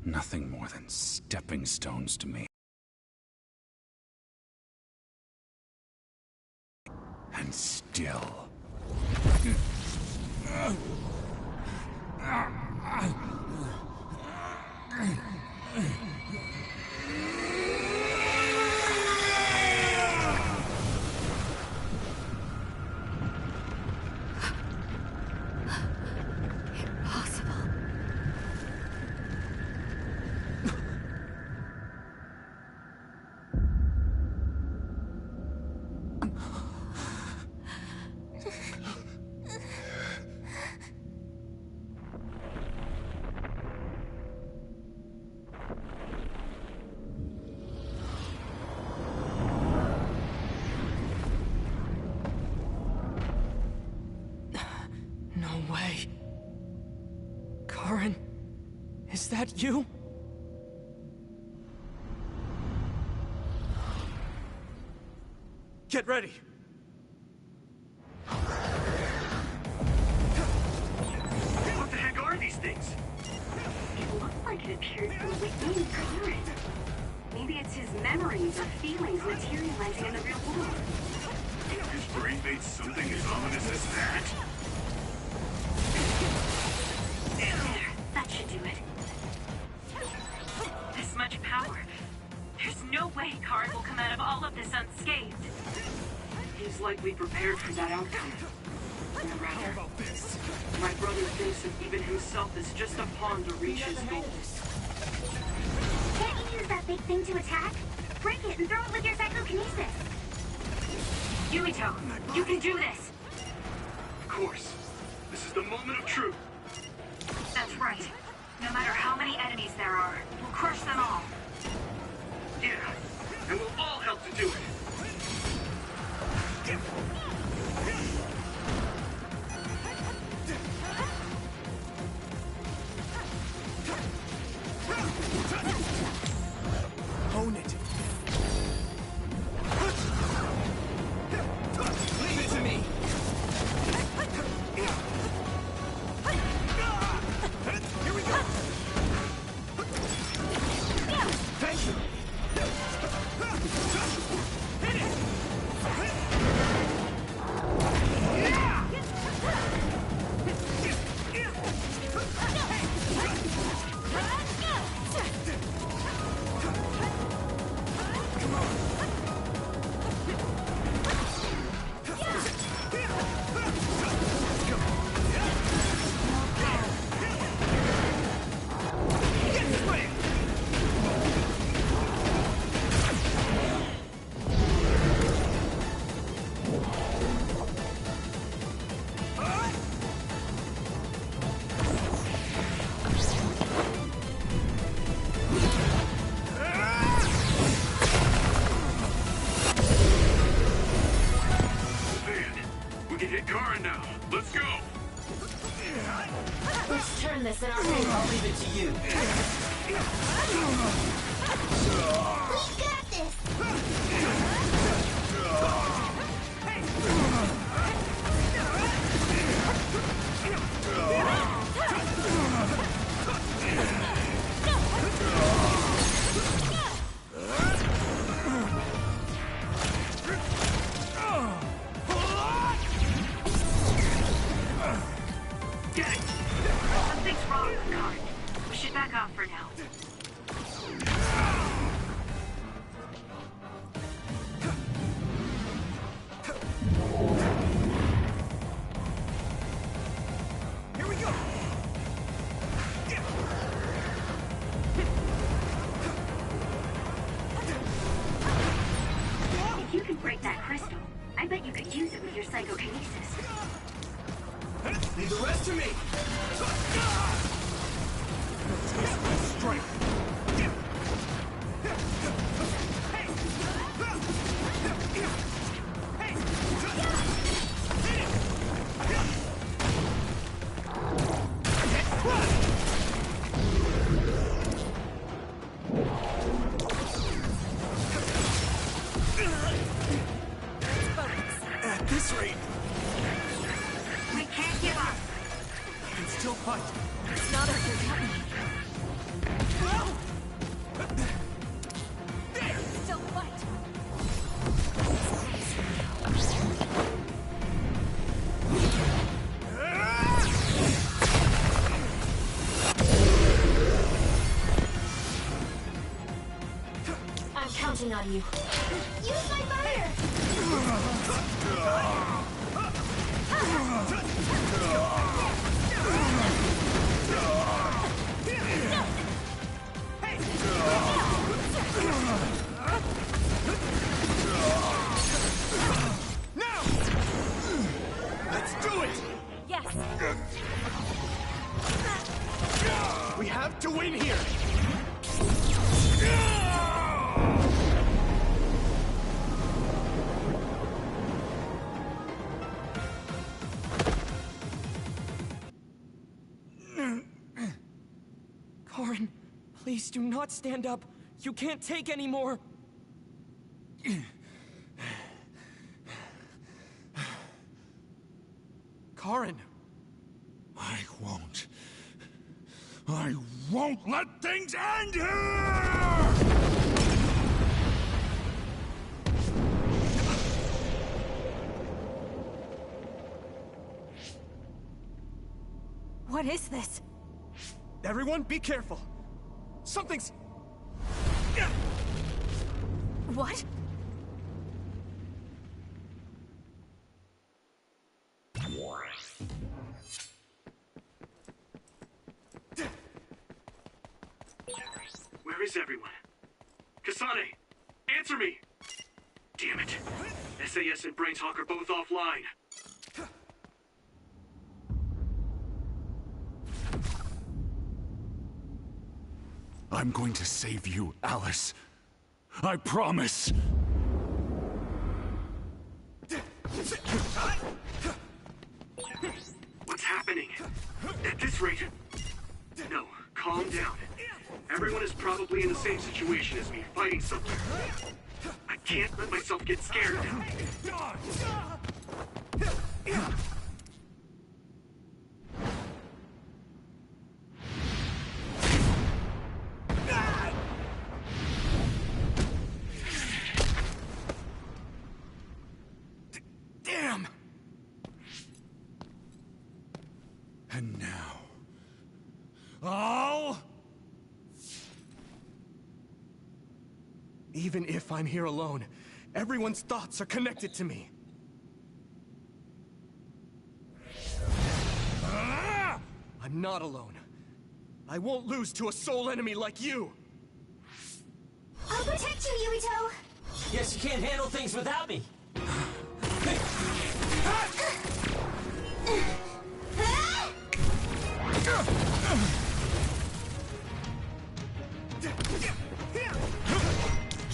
Nothing more than stepping stones to me. And still... Is that you? Get ready! What the heck are these things? It looked like it appeared from within Current. Maybe it's his memories or feelings materializing in the real world. His brain made something as ominous as that? There, that should do it. This much power. There's no way Karn will come out of all of this unscathed. He's likely prepared for that outcome. Or rather, my brother thinks of even himself as just a pawn to reach his goals. Can't you use that big thing to attack? Break it and throw it with your psychokinesis. Yuito, you can do this. Of course. This is the moment of truth. That's right. No matter how many enemies there are, we'll crush them all. Yeah, and we'll all help to do it. Own it. Leave it to me! Here we go! Thank you! Hit it! Let's turn this in our favor. I'll leave it to you. We got this! Something's wrong with Karn. We should back off for now. Here we go! If you can break that crystal, I bet you could use it with your psychokinesis. Leave the rest to me! Taste my strength! At this rate, We can't give up. I can still fight. It's not us who's happening. Still fight. I'm counting on you. Use my fire! Now! Let's do it! Yes. We have to win here! Please do not stand up. You can't take any more. Karin! I won't let things end here! What is this? Everyone, be careful. Something's... What? Where is everyone? Kasane! Answer me! Damn it. SAS and Brains Hawk are both offline. I'm going to save you, Alice. I promise. What's happening? At this rate... No, calm down. Everyone is probably in the same situation as me, fighting somewhere. I can't let myself get scared now. Damn! And now... I'll... Even if I'm here alone, everyone's thoughts are connected to me. I'm not alone. I won't lose to a soul enemy like you! I'll protect you, Yuito! Guess you can't handle things without me.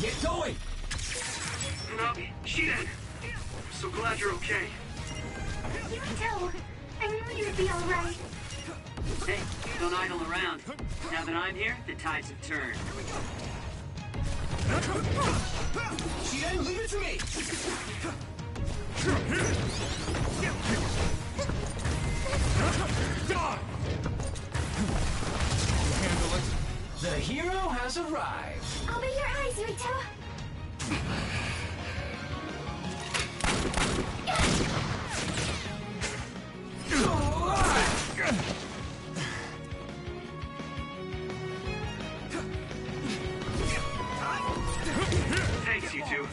Get going! Nabi, Shiden! I'm so glad you're okay. Yuito! I knew you'd be alright. Hey, don't idle around. Now that I'm here, the tides have turned. Shiden, leave it to me! Handle it. The hero has arrived. I'll be your eyes, Yuito! Thanks, you two.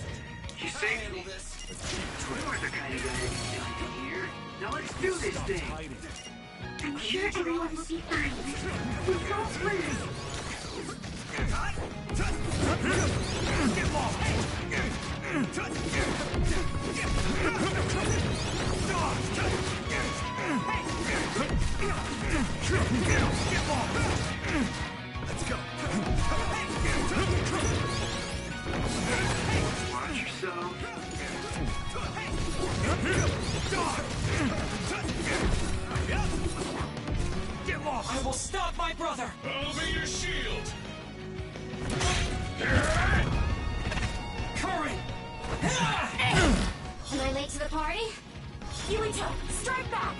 You saved me. You're the kind of guy that can die here. Now let's do this thing. I'm sure everyone will be fine. With God's word. Get lost! Let's go! Watch yourself. Get lost! I will stop my brother! I'll be your shield! Karin! Am I late to the party? Yuito, strike back!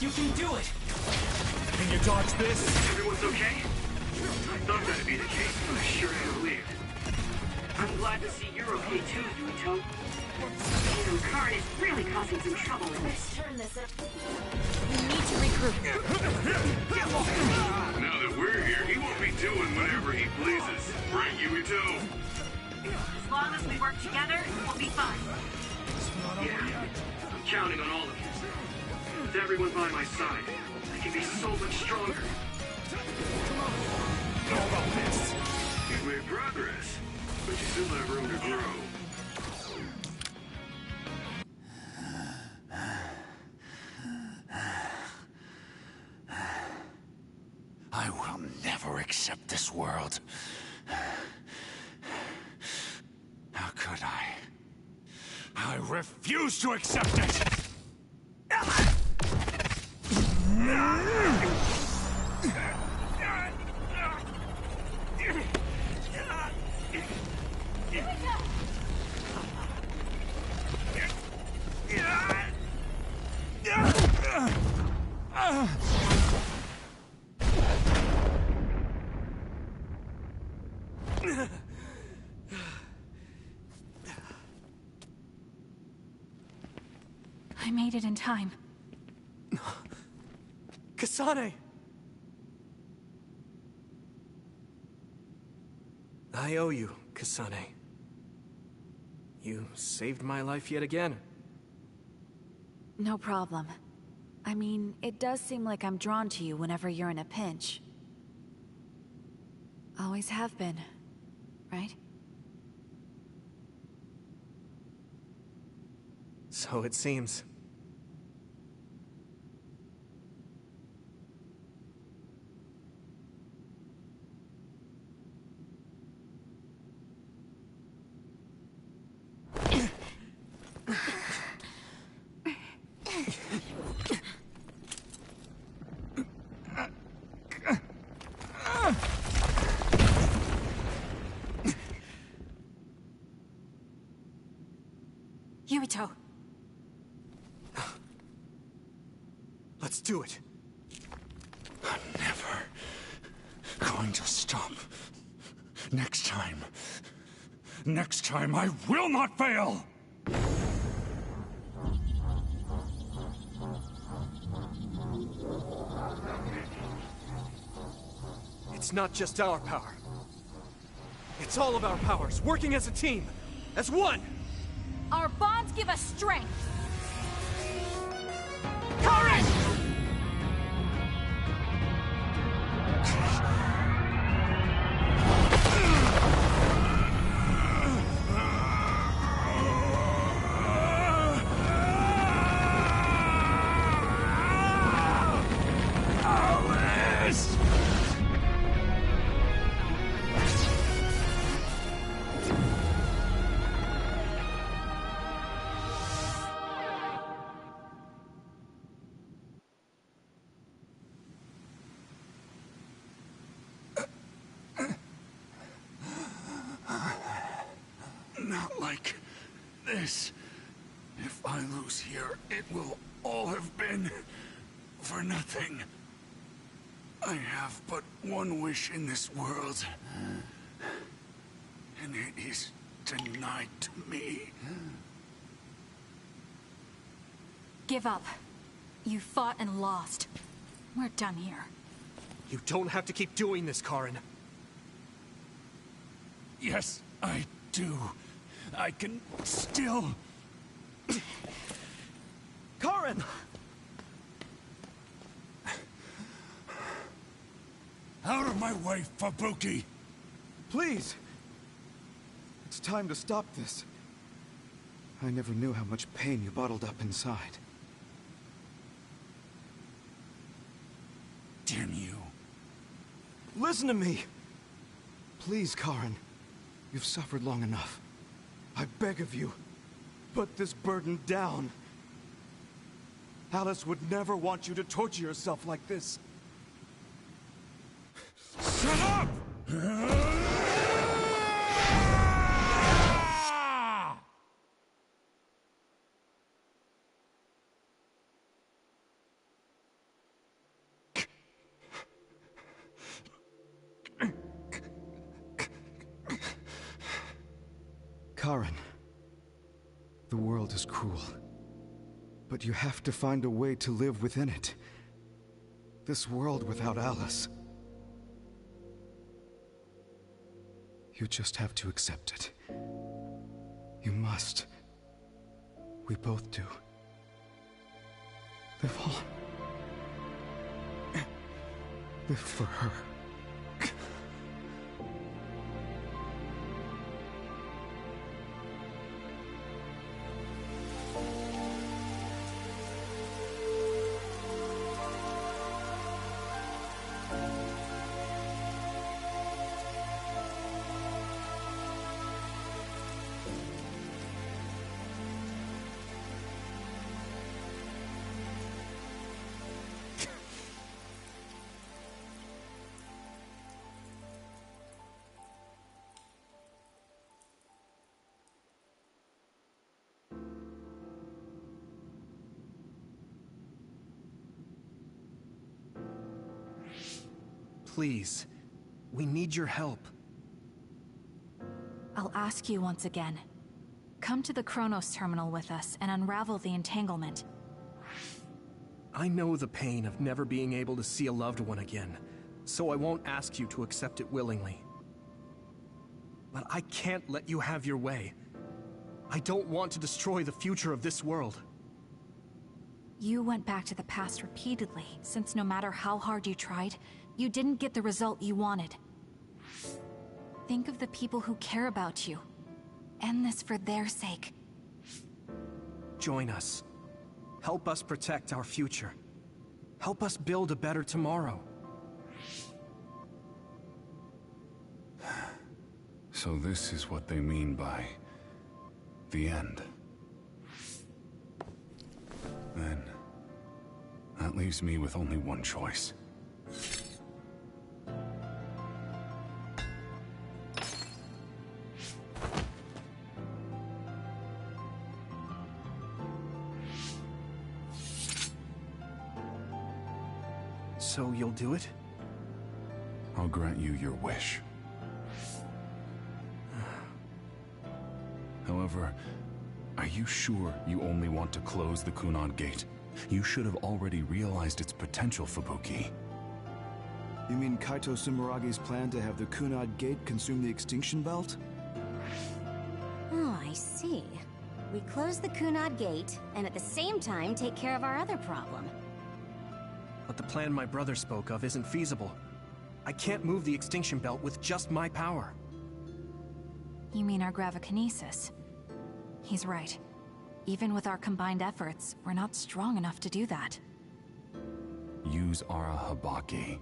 You can do it! Can you dodge this? Everyone's okay? I thought that'd be the case, but I sure am relieved. I'm glad to see you're okay too, Yuito. Damn, Karin is really causing some trouble in this. Turn this up. We need to regroup. Now that we're here, he won't be doing whatever he pleases. Right, Yuito? As long as we work together, we'll be fine. Yeah, I'm counting on all of you. With everyone by my side, I can be so much stronger. How about this? You've made progress, but you still have room to grow. I will never accept this world. refuse to accept it! I made it in time. Kasane! I owe you, Kasane. You saved my life yet again. No problem. I mean, it does seem like I'm drawn to you whenever you're in a pinch. Always have been, right? So it seems. Yumito! Let's do it. I'm never going to stop. Next time I will not fail! It's not just our power. It's all of our powers, working as a team, as one! Our bonds give us strength! Courage! Not like this. If I lose here, it will all have been for nothing. I have but one wish in this world, and it is denied to me. Give up. You fought and lost. We're done here. You don't have to keep doing this, Karin. Yes, I do. I can still... Karin! Out of my way, Fubuki! Please! It's time to stop this. I never knew how much pain you bottled up inside. Damn you. Listen to me! Please, Karin. You've suffered long enough. I beg of you, put this burden down. Alice would never want you to torture yourself like this. Shut up! Karin, the world is cruel, but you have to find a way to live within it. This world without Alice. You just have to accept it. You must. We both do. Live on. Live for her. please. We need your help. I'll ask you once again. Come to the Kronos terminal with us and unravel the entanglement. I know the pain of never being able to see a loved one again, so I won't ask you to accept it willingly. But I can't let you have your way. I don't want to destroy the future of this world. You went back to the past repeatedly, since no matter how hard you tried, you didn't get the result you wanted. Think of the people who care about you. End this for their sake. Join us. Help us protect our future. Help us build a better tomorrow. So this is what they mean by the end. Then, that leaves me with only one choice. So you'll do it? I'll grant you your wish. However, are you sure you only want to close the Kunad Gate? You should have already realized its potential, Fubuki. You mean Kaito Sumeragi's plan to have the Kunad Gate consume the Extinction Belt? Oh, I see. We close the Kunad Gate, and at the same time take care of our other problem. But the plan my brother spoke of isn't feasible. I can't move the Extinction Belt with just my power. You mean our gravikinesis? He's right. Even with our combined efforts, we're not strong enough to do that. Use Arahabaki.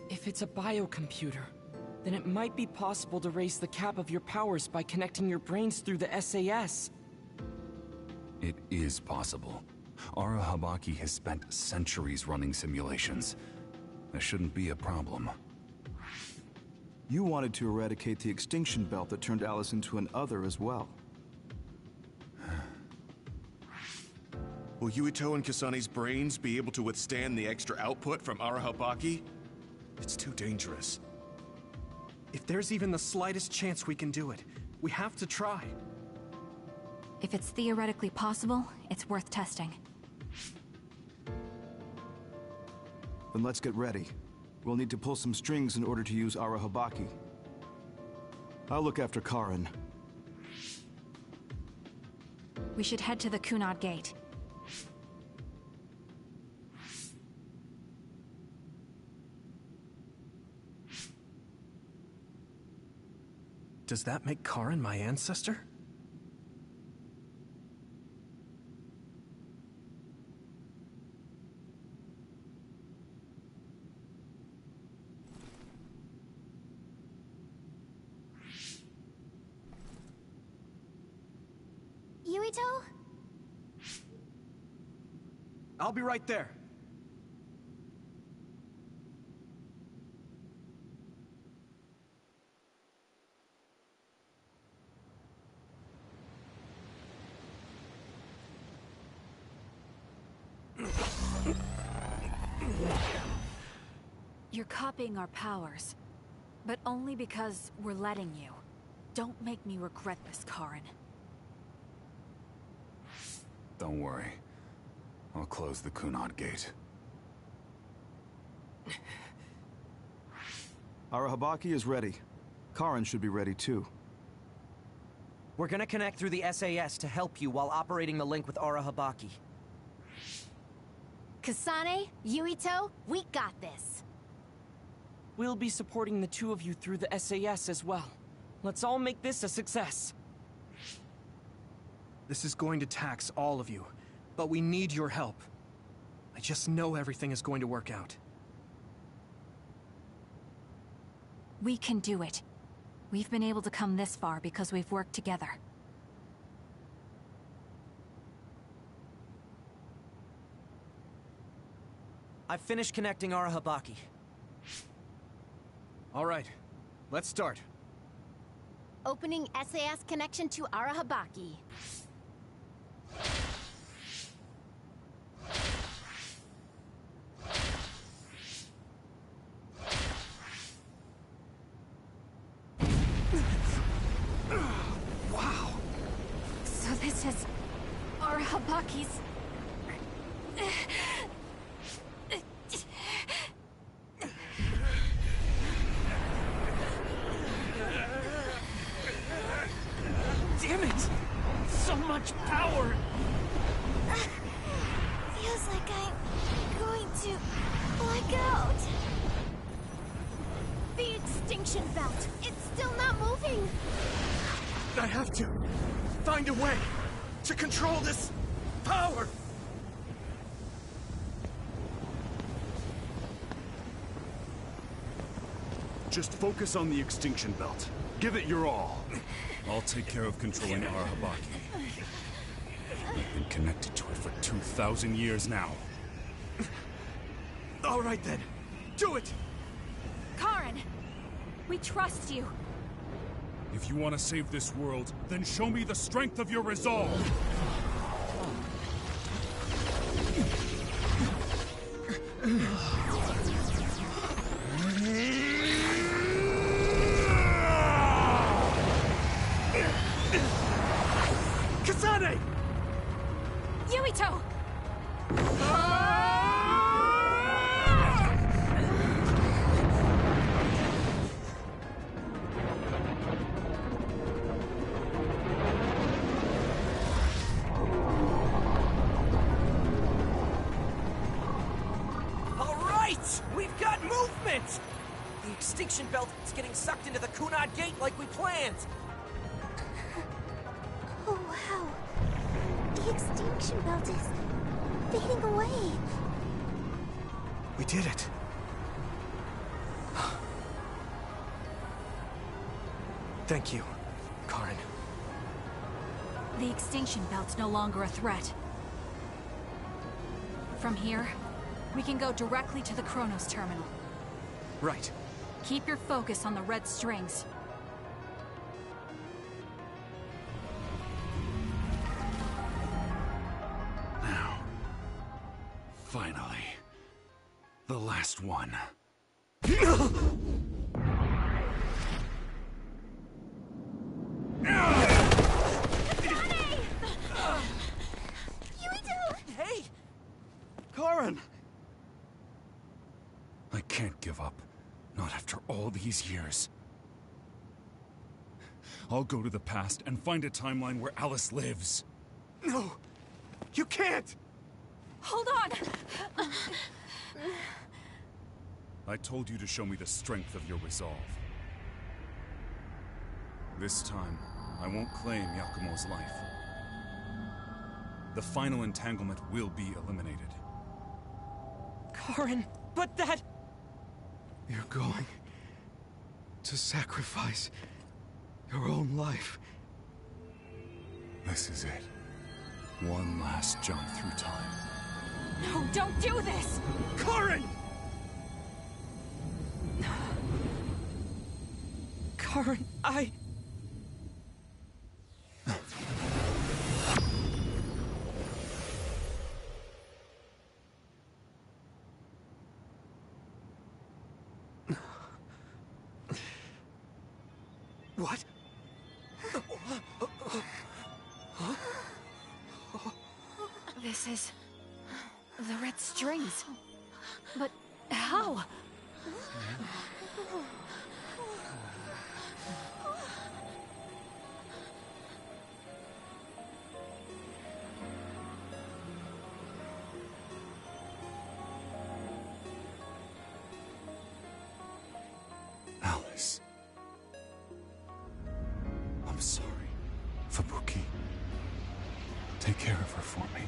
If it's a biocomputer, then it might be possible to raise the cap of your powers by connecting your brains through the SAS. It is possible. Arahabaki has spent centuries running simulations. There shouldn't be a problem. You wanted to eradicate the Extinction Belt that turned Alice into an other as well. Will Yuito and Kasani's brains be able to withstand the extra output from Arahabaki? It's too dangerous. If there's even the slightest chance we can do it, we have to try. If it's theoretically possible, it's worth testing. Then let's get ready. We'll need to pull some strings in order to use Arahabaki. I'll look after Karin. We should head to the Kunad Gate. Does that make Karin my ancestor? Yuito? I'll be right there. You're copying our powers, but only because we're letting you. Don't make me regret this, Karin. Don't worry. I'll close the Kunad Gate. Arahabaki is ready. Karin should be ready too. We're gonna connect through the SAS to help you while operating the link with Arahabaki. Kasane, Yuito, we got this. We'll be supporting the two of you through the SAS as well. Let's all make this a success. This is going to tax all of you, but we need your help. I just know everything is going to work out. We can do it. We've been able to come this far because we've worked together. I've finished connecting Arahabaki. All right, let's start. Opening SAS connection to Arahabaki. Habakis. Damn it! So much power! Feels like I'm going to black out. The extinction belt. It's still not moving. I have to find a way to control this power. Just focus on the extinction belt. Give it your all. I'll take care of controlling our Habaki. I've been connected to it for 2,000 years now. All right then, do it! Karen, we trust you. If you want to save this world, then show me the strength of your resolve! Kasane! Yuito! We've got movement! The extinction belt is getting sucked into the Kunad Gate like we planned! Oh, wow. The extinction belt is fading away. We did it. Thank you, Karen. The extinction belt's no longer a threat. From here, we can go directly to the Kronos terminal. Right. Keep your focus on the red strings. Now. Finally. The last one. Hey! Karen! I can't give up. Not after all these years. I'll go to the past and find a timeline where Alice lives. No! You can't! Hold on! I told you to show me the strength of your resolve. This time, I won't claim Yakumo's life. The final entanglement will be eliminated. Karen, but that... You're going to sacrifice your own life. This is it. One last jump through time. No, don't do this! Karen! Karen, I... What? This is... the red strings. But how? Alice. I'm sorry. Fubuki. Take care of her for me.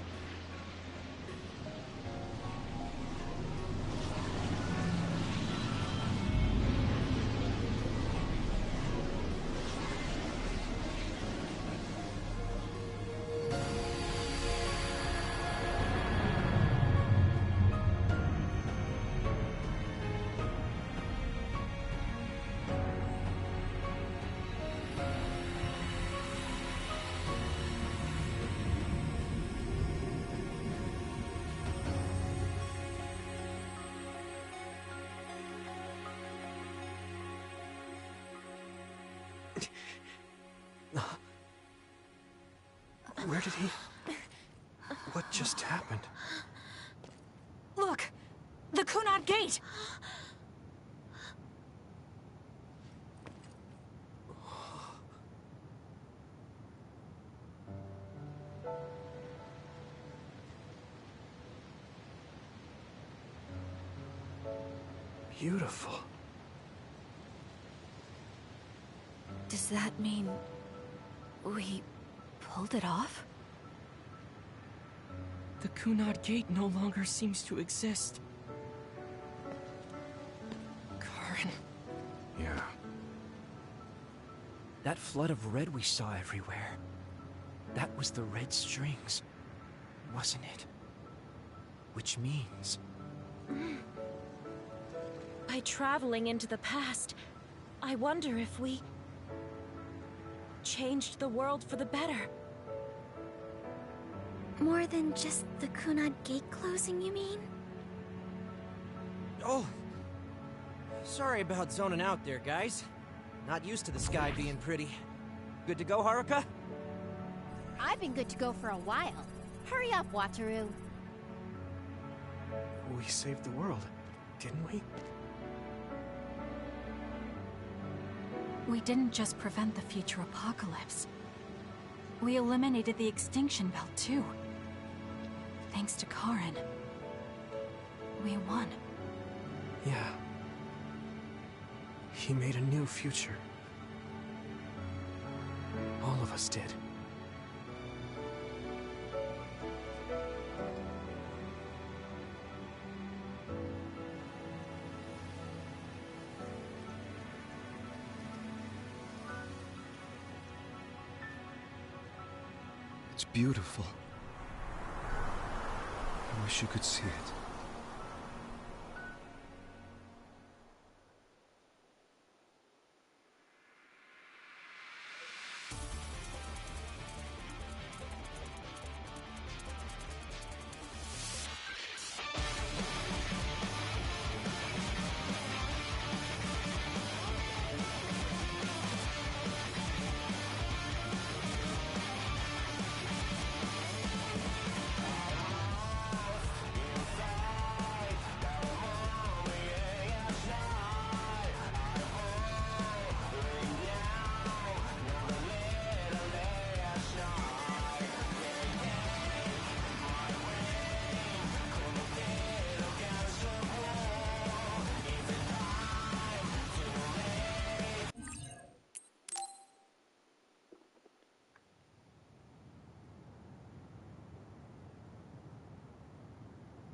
Where did he... just happened? Look! The Kunad Gate! Beautiful. Does that mean... we pulled it off? The Kunad Gate no longer seems to exist. Karen. Yeah. That flood of red we saw everywhere. That was the red strings, wasn't it? Which means... By traveling into the past, I wonder if we... changed the world for the better. More than just the Kunad Gate closing, you mean? Oh. Sorry about zoning out there, guys. Not used to the sky being pretty. Good to go, Haruka? I've been good to go for a while. Hurry up, Wataru. We saved the world, didn't we? We didn't just prevent the future apocalypse. We eliminated the extinction belt, too. Thanks to Karen. We won. Yeah. He made a new future. All of us did. It's beautiful. I wish you could see it.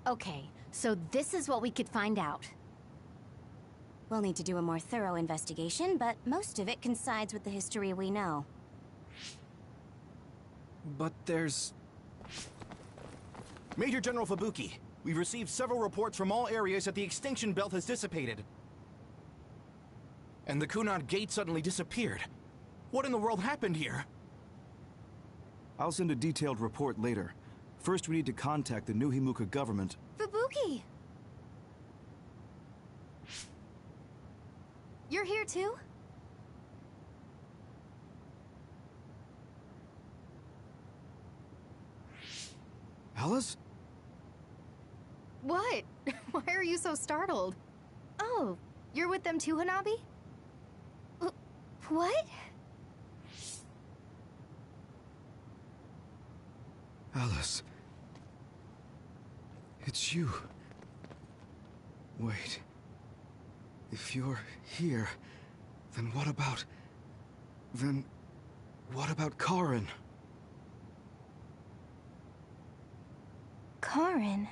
Okay, so this is what we could find out. We'll need to do a more thorough investigation, but most of it coincides with the history we know. But there's... Major General Fubuki, we've received several reports from all areas that the extinction belt has dissipated. And the Kunad Gate suddenly disappeared. What in the world happened here? I'll send a detailed report later. First, we need to contact the New Himuka government. Fubuki! You're here too? Alice? What? Why are you so startled? Oh, you're with them too, Hanabi? What? Alice. It's you. Wait. If you're here, then what about... Then... what about Karen? Karen?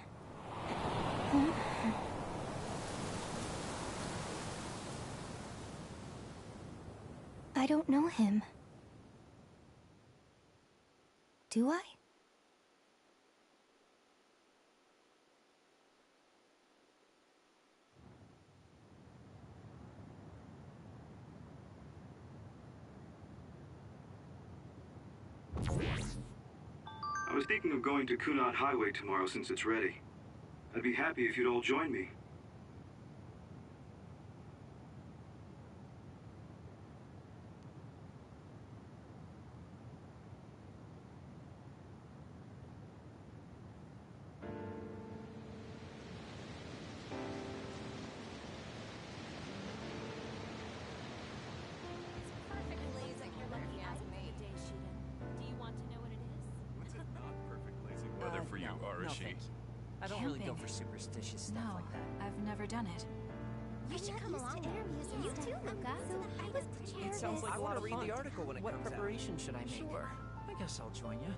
I don't know him. Do I? I was thinking of going to Kunad Highway tomorrow since it's ready. I'd be happy if you'd all join me. for you, no, Arashi. thank you. I don't really go Camping? for superstitious stuff No, like that. I've never done it. You should come along. You too, Luca. So I was prepared. It sounds like I a want lot to of read fun. the article when it What comes out. preparation should I make? Sure. I guess I'll join you.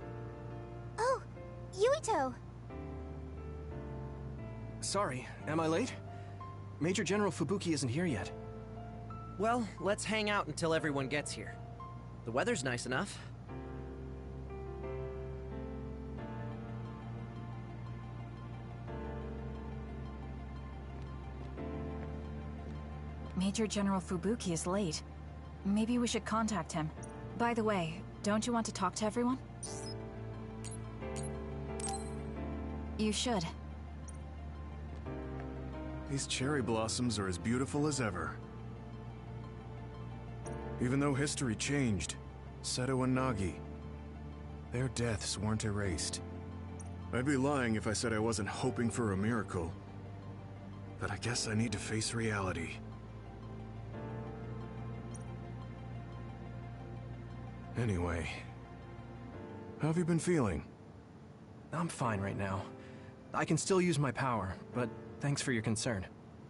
Oh, Yuito. Sorry, am I late? Major General Fubuki isn't here yet. Well, let's hang out until everyone gets here. The weather's nice enough. Major General Fubuki is late. Maybe we should contact him. By the way, don't you want to talk to everyone? You should. These cherry blossoms are as beautiful as ever. Even though history changed, Seto and Nagi, their deaths weren't erased. I'd be lying if I said I wasn't hoping for a miracle. But I guess I need to face reality. Anyway, how have you been feeling? I'm fine right now. I can still use my power, but thanks for your concern.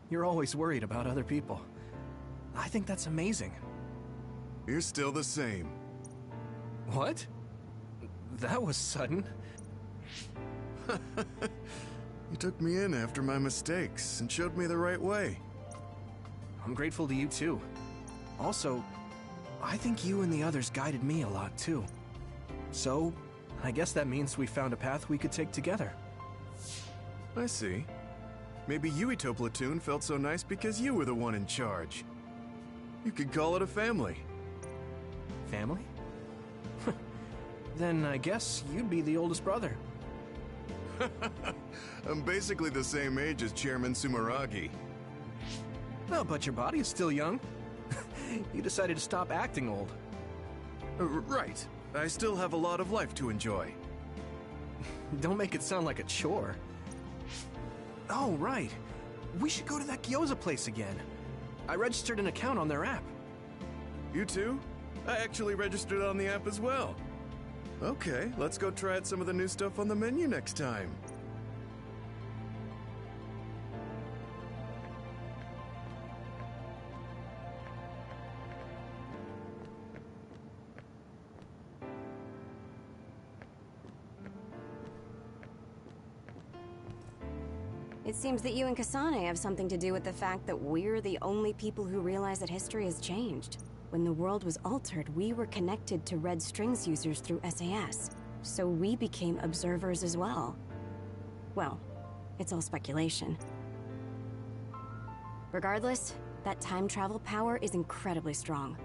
You're always worried about other people. I think that's amazing. You're still the same. What? That was sudden. You took me in after my mistakes and showed me the right way. I'm grateful to you too. Also, I think you and the others guided me a lot too. So, I guess that means we found a path we could take together. I see. Maybe Yuito Platoon felt so nice because you were the one in charge. You could call it a family. Family? Then I guess you'd be the oldest brother. I'm basically the same age as Chairman Sumeragi. Well, but your body is still young. You decided to stop acting old. Right. I still have a lot of life to enjoy. Don't make it sound like a chore. Oh, right. We should go to that gyoza place again. I registered an account on their app. You too? I actually registered on the app as well. Okay, let's go try out some of the new stuff on the menu next time. It seems that you and Kasane have something to do with the fact that we're the only people who realize that history has changed. When the world was altered, we were connected to Red Strings users through SAS, so we became observers as well. Well, it's all speculation. Regardless, that time travel power is incredibly strong.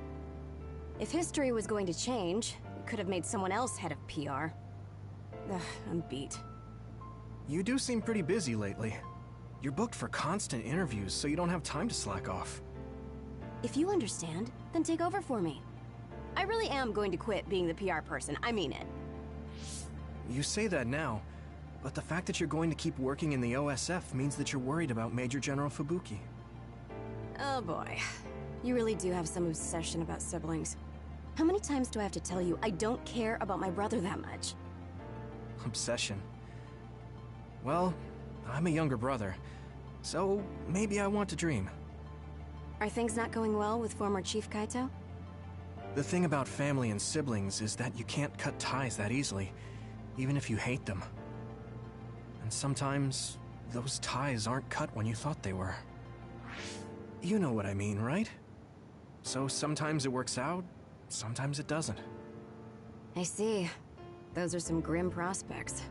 If history was going to change, it could have made someone else head of PR. Ugh, I'm beat. You do seem pretty busy lately. You're booked for constant interviews, so you don't have time to slack off. If you understand, then take over for me. I really am going to quit being the PR person, I mean it. You say that now, but the fact that you're going to keep working in the OSF means that you're worried about Major General Fubuki. Oh boy. You really do have some obsession about siblings. How many times do I have to tell you I don't care about my brother that much? Obsession. Well, I'm a younger brother, so maybe I want to dream. Are things not going well with former Chief Kaito? The thing about family and siblings is that you can't cut ties that easily, even if you hate them. And sometimes, those ties aren't cut when you thought they were. You know what I mean, right? So sometimes it works out, sometimes it doesn't. I see. Those are some grim prospects.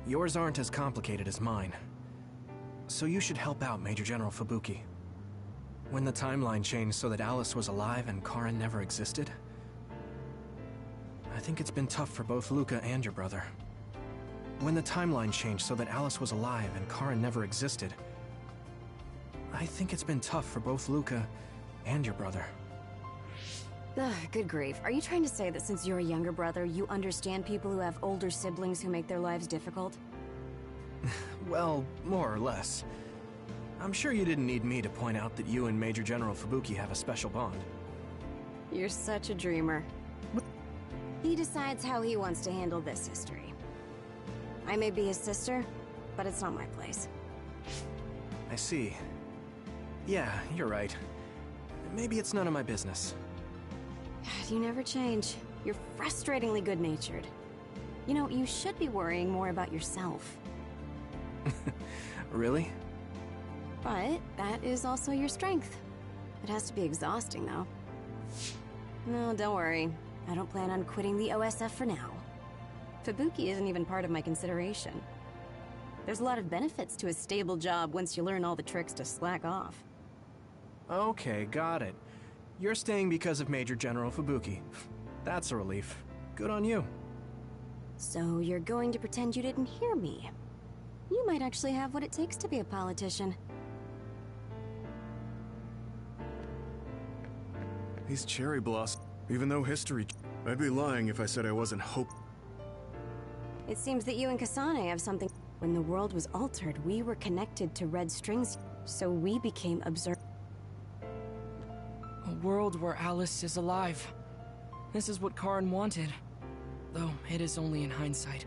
Yours aren't as complicated as mine. So you should help out Major General Fubuki. When the timeline changed so that Alice was alive and Karin never existed, I think it's been tough for both Luca and your brother. When the timeline changed so that Alice was alive and Karin never existed, I think it's been tough for both Luca and your brother. Ugh, good grief. Are you trying to say that since you're a younger brother, you understand people who have older siblings who make their lives difficult? Well, more or less. I'm sure you didn't need me to point out that you and Major General Fubuki have a special bond. You're such a dreamer. He decides how he wants to handle this history. I may be his sister, but it's not my place. I see. Yeah, you're right. Maybe it's none of my business. You never change. You're frustratingly good-natured. You know, you should be worrying more about yourself. Really? But that is also your strength. It has to be exhausting, though. No, don't worry. I don't plan on quitting the OSF for now. Fubuki isn't even part of my consideration. There's a lot of benefits to a stable job once you learn all the tricks to slack off. Okay, got it. You're staying because of Major General Fubuki. That's a relief. Good on you. So you're going to pretend you didn't hear me? You might actually have what it takes to be a politician. These cherry blossoms. Even though history... I'd be lying if I said I wasn't It seems that you and Kasane have something... When the world was altered, we were connected to red strings, so we became observed. A world where Alice is alive. This is what Karen wanted. Though it is only in hindsight.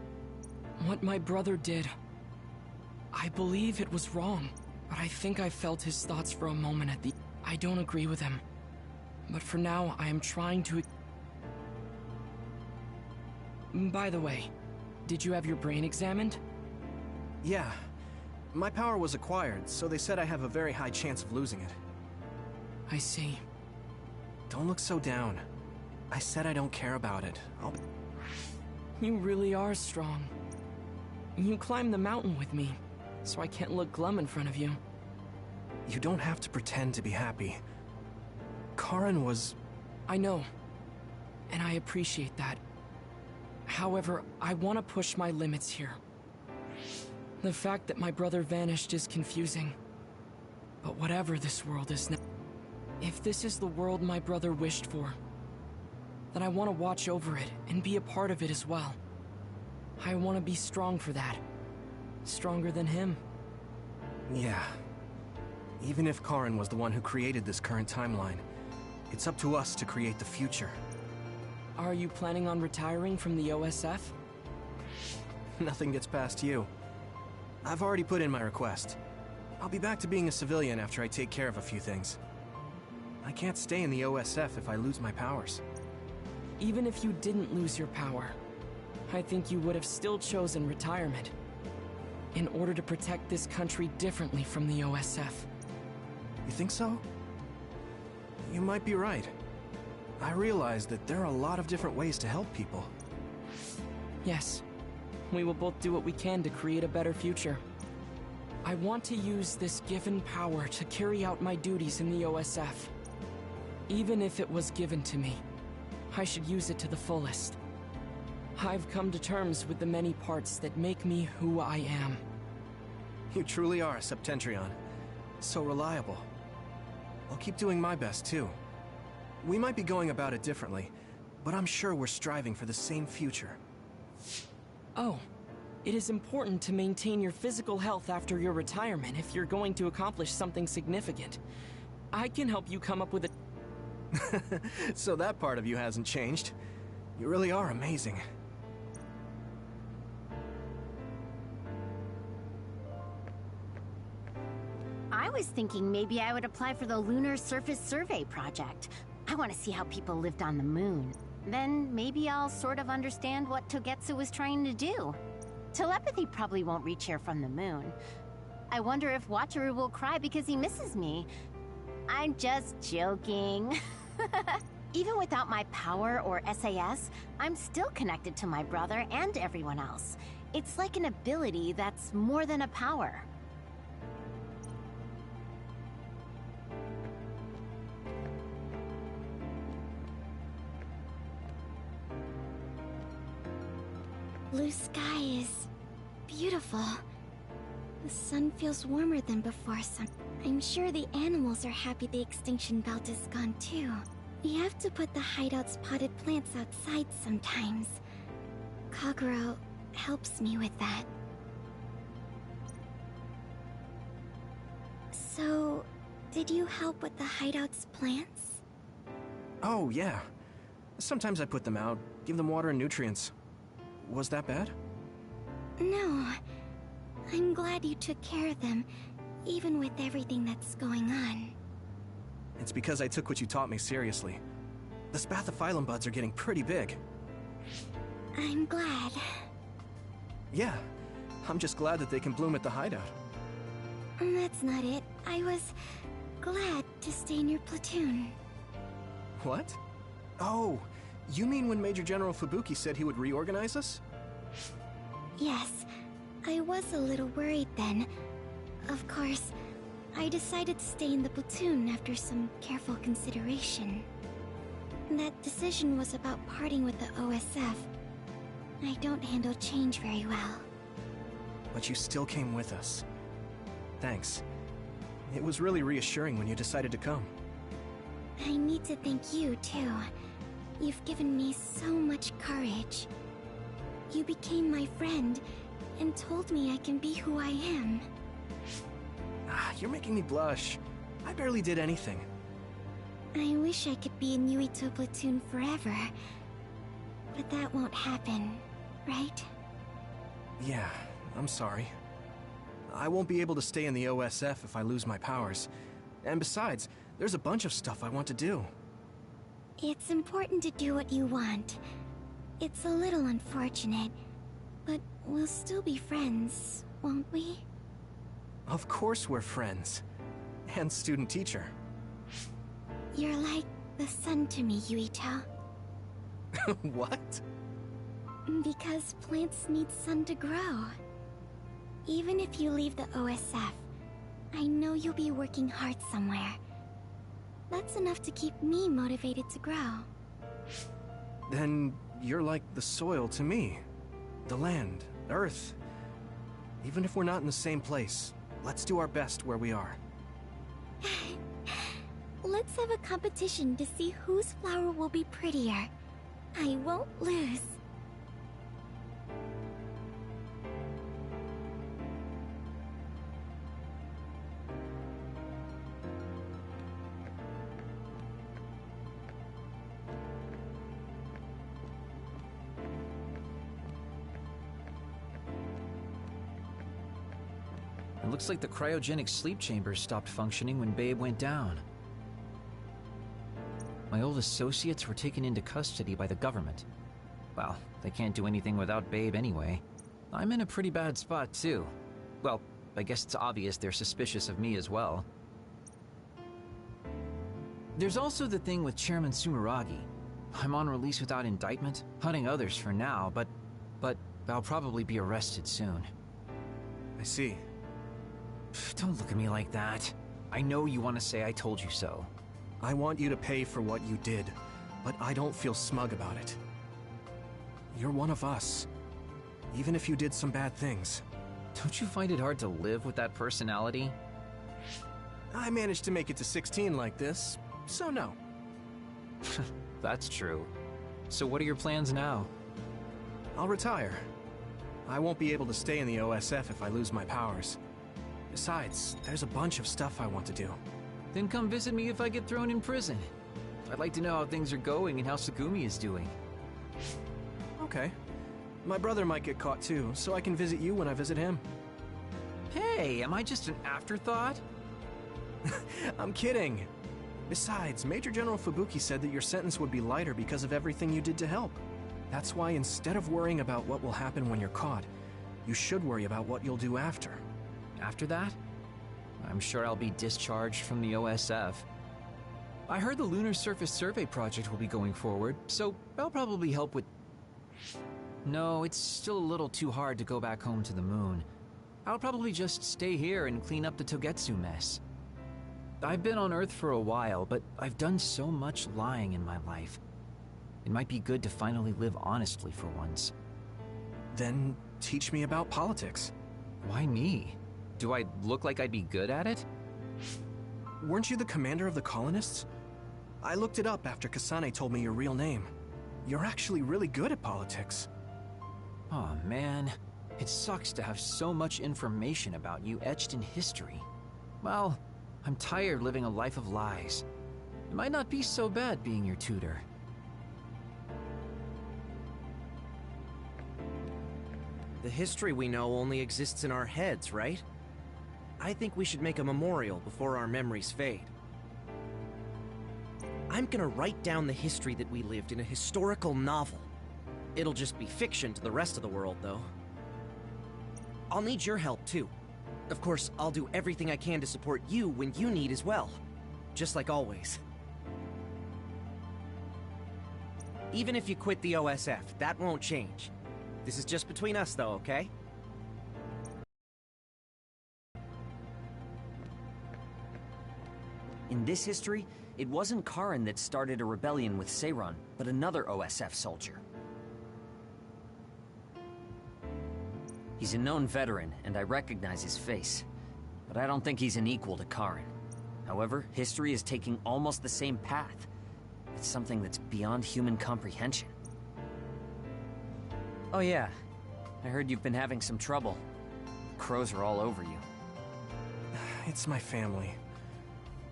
What my brother did. I believe it was wrong, but I think I felt his thoughts for a moment at the... I don't agree with him. But for now, I am trying to... By the way, did you have your brain examined? Yeah. My power was acquired, so they said I have a very high chance of losing it. I see. Don't look so down. I said I don't care about it. You really are strong. You climbed the mountain with me, so I can't look glum in front of you. You don't have to pretend to be happy. Karen was... I know, and I appreciate that. However, I want to push my limits here. The fact that my brother vanished is confusing. But whatever this world is now, if this is the world my brother wished for, then I want to watch over it and be a part of it as well. I want to be strong for that. Stronger than him. Yeah. Even if Karen was the one who created this current timeline, it's up to us to create the future. Are you planning on retiring from the OSF? Nothing gets past you. I've already put in my request. I'll be back to being a civilian after I take care of a few things. I can't stay in the OSF if I lose my powers. Even if you didn't lose your power, I think you would have still chosen retirement. In order to protect this country differently from the OSF. You think so? You might be right. I realize that there are a lot of different ways to help people. Yes. We will both do what we can to create a better future. I want to use this given power to carry out my duties in the OSF. Even if it was given to me, I should use it to the fullest. I've come to terms with the many parts that make me who I am. You truly are a Septentrion. So reliable. I'll keep doing my best, too. We might be going about it differently, but I'm sure we're striving for the same future. Oh, it is important to maintain your physical health after your retirement if you're going to accomplish something significant. I can help you come up with a... So that part of you hasn't changed. You really are amazing. I was thinking maybe I would apply for the Lunar Surface Survey project. I want to see how people lived on the moon. Then maybe I'll sort of understand what Togetsu was trying to do. Telepathy probably won't reach here from the moon. I wonder if Wataru will cry because he misses me. I'm just joking. Even without my power or SAS, I'm still connected to my brother and everyone else. It's like an ability that's more than a power. Blue sky is beautiful. The sun feels warmer than before I'm sure the animals are happy the extinction belt is gone too. We have to put the hideout's potted plants outside sometimes. Kaguro helps me with that. So, did you help with the hideout's plants? Oh, yeah. Sometimes I put them out, give them water and nutrients. Was that bad? No. I'm glad you took care of them, even with everything that's going on. It's because I took what you taught me seriously. The spathiphyllum buds are getting pretty big. I'm glad. Yeah, I'm just glad that they can bloom at the hideout. That's not it. I was glad to stay in your platoon. What? Oh, you mean when Major General Fubuki said he would reorganize us? Yes, I was a little worried then. Of course, I decided to stay in the platoon after some careful consideration. That decision was about parting with the OSF. I don't handle change very well. But you still came with us. Thanks. It was really reassuring when you decided to come. I need to thank you, too. You've given me so much courage. You became my friend, and told me I can be who I am. You're making me blush. I barely did anything. I wish I could be in Yuito platoon forever. But that won't happen, right? Yeah, I'm sorry. I won't be able to stay in the OSF if I lose my powers. And besides, there's a bunch of stuff I want to do. It's important to do what you want. It's a little unfortunate, but we'll still be friends, won't we? Of course we're friends. And student-teacher. You're like the sun to me, Yuito. What? Because plants need sun to grow. Even if you leave the OSF, I know you'll be working hard somewhere. That's enough to keep me motivated to grow. Then you're like the soil to me. The land, earth. Even if we're not in the same place, let's do our best where we are. Let's have a competition to see whose flower will be prettier. I won't lose. It looks like the cryogenic sleep chambers stopped functioning when Babe went down. My old associates were taken into custody by the government. Well, they can't do anything without Babe anyway. I'm in a pretty bad spot too. Well, I guess it's obvious they're suspicious of me as well. There's also the thing with Chairman Sumeragi. I'm on release without indictment, hunting others for now, but I'll probably be arrested soon. I see. Don't look at me like that. I know you want to say I told you so. I want you to pay for what you did, but I don't feel smug about it. You're one of us, even if you did some bad things. Don't you find it hard to live with that personality? I managed to make it to 16 like this, so no. That's true. So what are your plans now? I'll retire. I won't be able to stay in the OSF if I lose my powers. Besides, there's a bunch of stuff I want to do. Then come visit me if I get thrown in prison. I'd like to know how things are going and how Tsugumi is doing. Okay. My brother might get caught too, so I can visit you when I visit him. Hey, am I just an afterthought? I'm kidding. Besides, Major General Fubuki said that your sentence would be lighter because of everything you did to help. That's why instead of worrying about what will happen when you're caught, you should worry about what you'll do after. After that? I'm sure I'll be discharged from the OSF. I heard the Lunar Surface Survey project will be going forward, so I'll probably help with... No, it's still a little too hard to go back home to the moon. I'll probably just stay here and clean up the Togetsu mess. I've been on Earth for a while, but I've done so much lying in my life. It might be good to finally live honestly for once. Then teach me about politics. Why me? Do I look like I'd be good at it? Weren't you the commander of the colonists? I looked it up after Kasane told me your real name. You're actually really good at politics. Aw, man. It sucks to have so much information about you etched in history. Well, I'm tired living a life of lies. It might not be so bad being your tutor. The history we know only exists in our heads, right? I think we should make a memorial before our memories fade. I'm gonna write down the history that we lived in a historical novel. It'll just be fiction to the rest of the world, though. I'll need your help, too. Of course, I'll do everything I can to support you when you need as well. Just like always. Even if you quit the OSF, that won't change. This is just between us, though, okay? In this history, it wasn't Karen that started a rebellion with Seiran, but another OSF soldier. He's a known veteran, and I recognize his face. But I don't think he's an equal to Karen. However, history is taking almost the same path. It's something that's beyond human comprehension. Oh yeah, I heard you've been having some trouble. Crows are all over you. It's my family.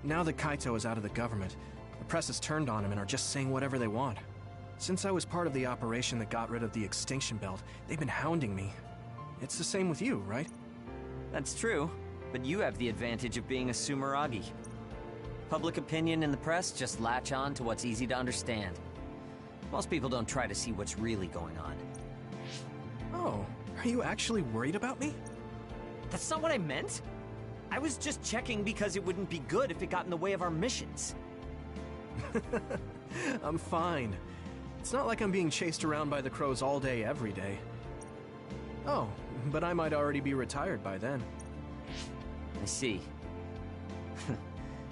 Now that Kaito is out of the government, the press has turned on him and are just saying whatever they want. Since I was part of the operation that got rid of the extinction belt, they've been hounding me. It's the same with you, right? That's true, but you have the advantage of being a Sumeragi. Public opinion and the press just latch on to what's easy to understand. Most people don't try to see what's really going on. Oh, are you actually worried about me? That's not what I meant. I was just checking because it wouldn't be good if it got in the way of our missions. I'm fine. It's not like I'm being chased around by the crows all day, every day. Oh, but I might already be retired by then. I see.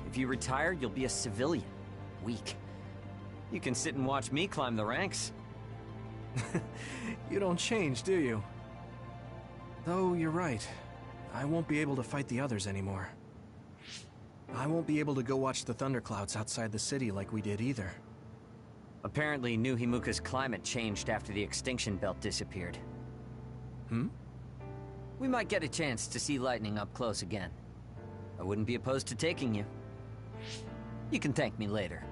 If you retire, you'll be a civilian. Weak. You can sit and watch me climb the ranks. You don't change, do you? Though, you're right. I won't be able to fight the others anymore. I won't be able to go watch the thunderclouds outside the city like we did either. Apparently, New Himuka's climate changed after the extinction belt disappeared. Hmm? We might get a chance to see lightning up close again. I wouldn't be opposed to taking you. You can thank me later.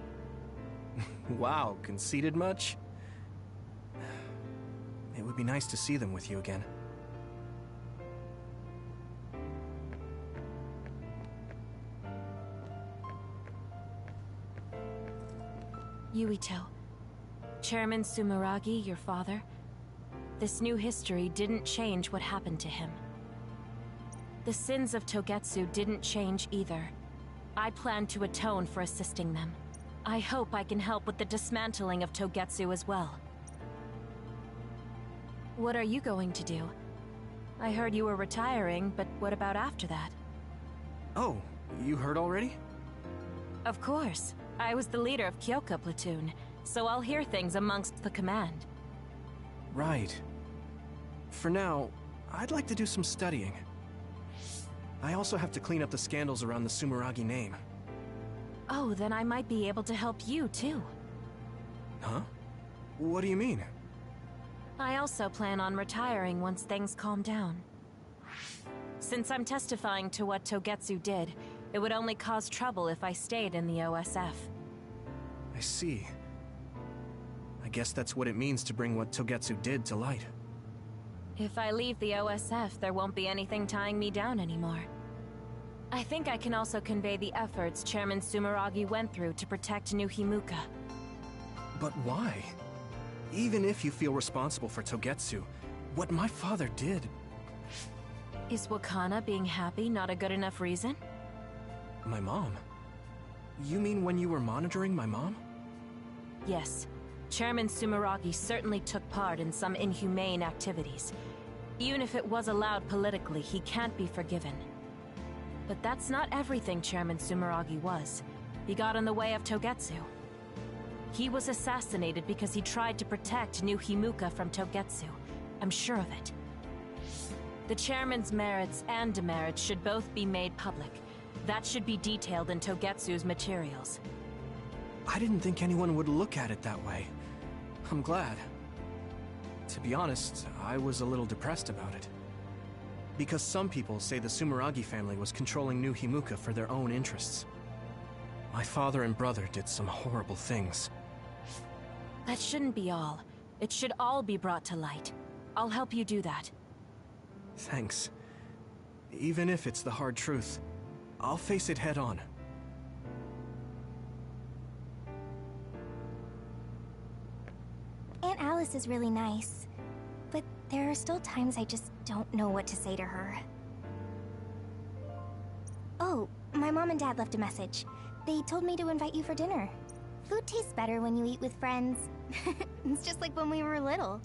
Wow, conceited much? It would be nice to see them with you again. Yuito. Chairman Sumeragi, your father? This new history didn't change what happened to him. The sins of Togetsu didn't change either. I plan to atone for assisting them. I hope I can help with the dismantling of Togetsu as well. What are you going to do? I heard you were retiring, but what about after that? Oh, you heard already? Of course. I was the leader of Kyoka Platoon, so I'll hear things amongst the command. Right. For now, I'd like to do some studying. I also have to clean up the scandals around the Sumeragi name. Oh, then I might be able to help you, too. Huh? What do you mean? I also plan on retiring once things calm down. Since I'm testifying to what Togetsu did, it would only cause trouble if I stayed in the OSF. I see. I guess that's what it means to bring what Togetsu did to light. If I leave the OSF, there won't be anything tying me down anymore. I think I can also convey the efforts Chairman Sumeragi went through to protect New Himuka. But why? Even if you feel responsible for Togetsu, what my father did... Is Wakana being happy not a good enough reason? My mom? You mean when you were monitoring my mom? Yes. Chairman Sumeragi certainly took part in some inhumane activities. Even if it was allowed politically, he can't be forgiven. But that's not everything Chairman Sumeragi was. He got in the way of Togetsu. He was assassinated because he tried to protect New Himuka from Togetsu. I'm sure of it. The chairman's merits and demerits should both be made public. That should be detailed in Togetsu's materials. I didn't think anyone would look at it that way. I'm glad. To be honest, I was a little depressed about it. Because some people say the Sumeragi family was controlling New Himuka for their own interests. My father and brother did some horrible things. That shouldn't be all. It should all be brought to light. I'll help you do that. Thanks. Even if it's the hard truth, I'll face it head on. Aunt Alice is really nice, but there are still times I just don't know what to say to her. Oh, my mom and dad left a message. They told me to invite you for dinner. Food tastes better when you eat with friends. It's just like when we were little.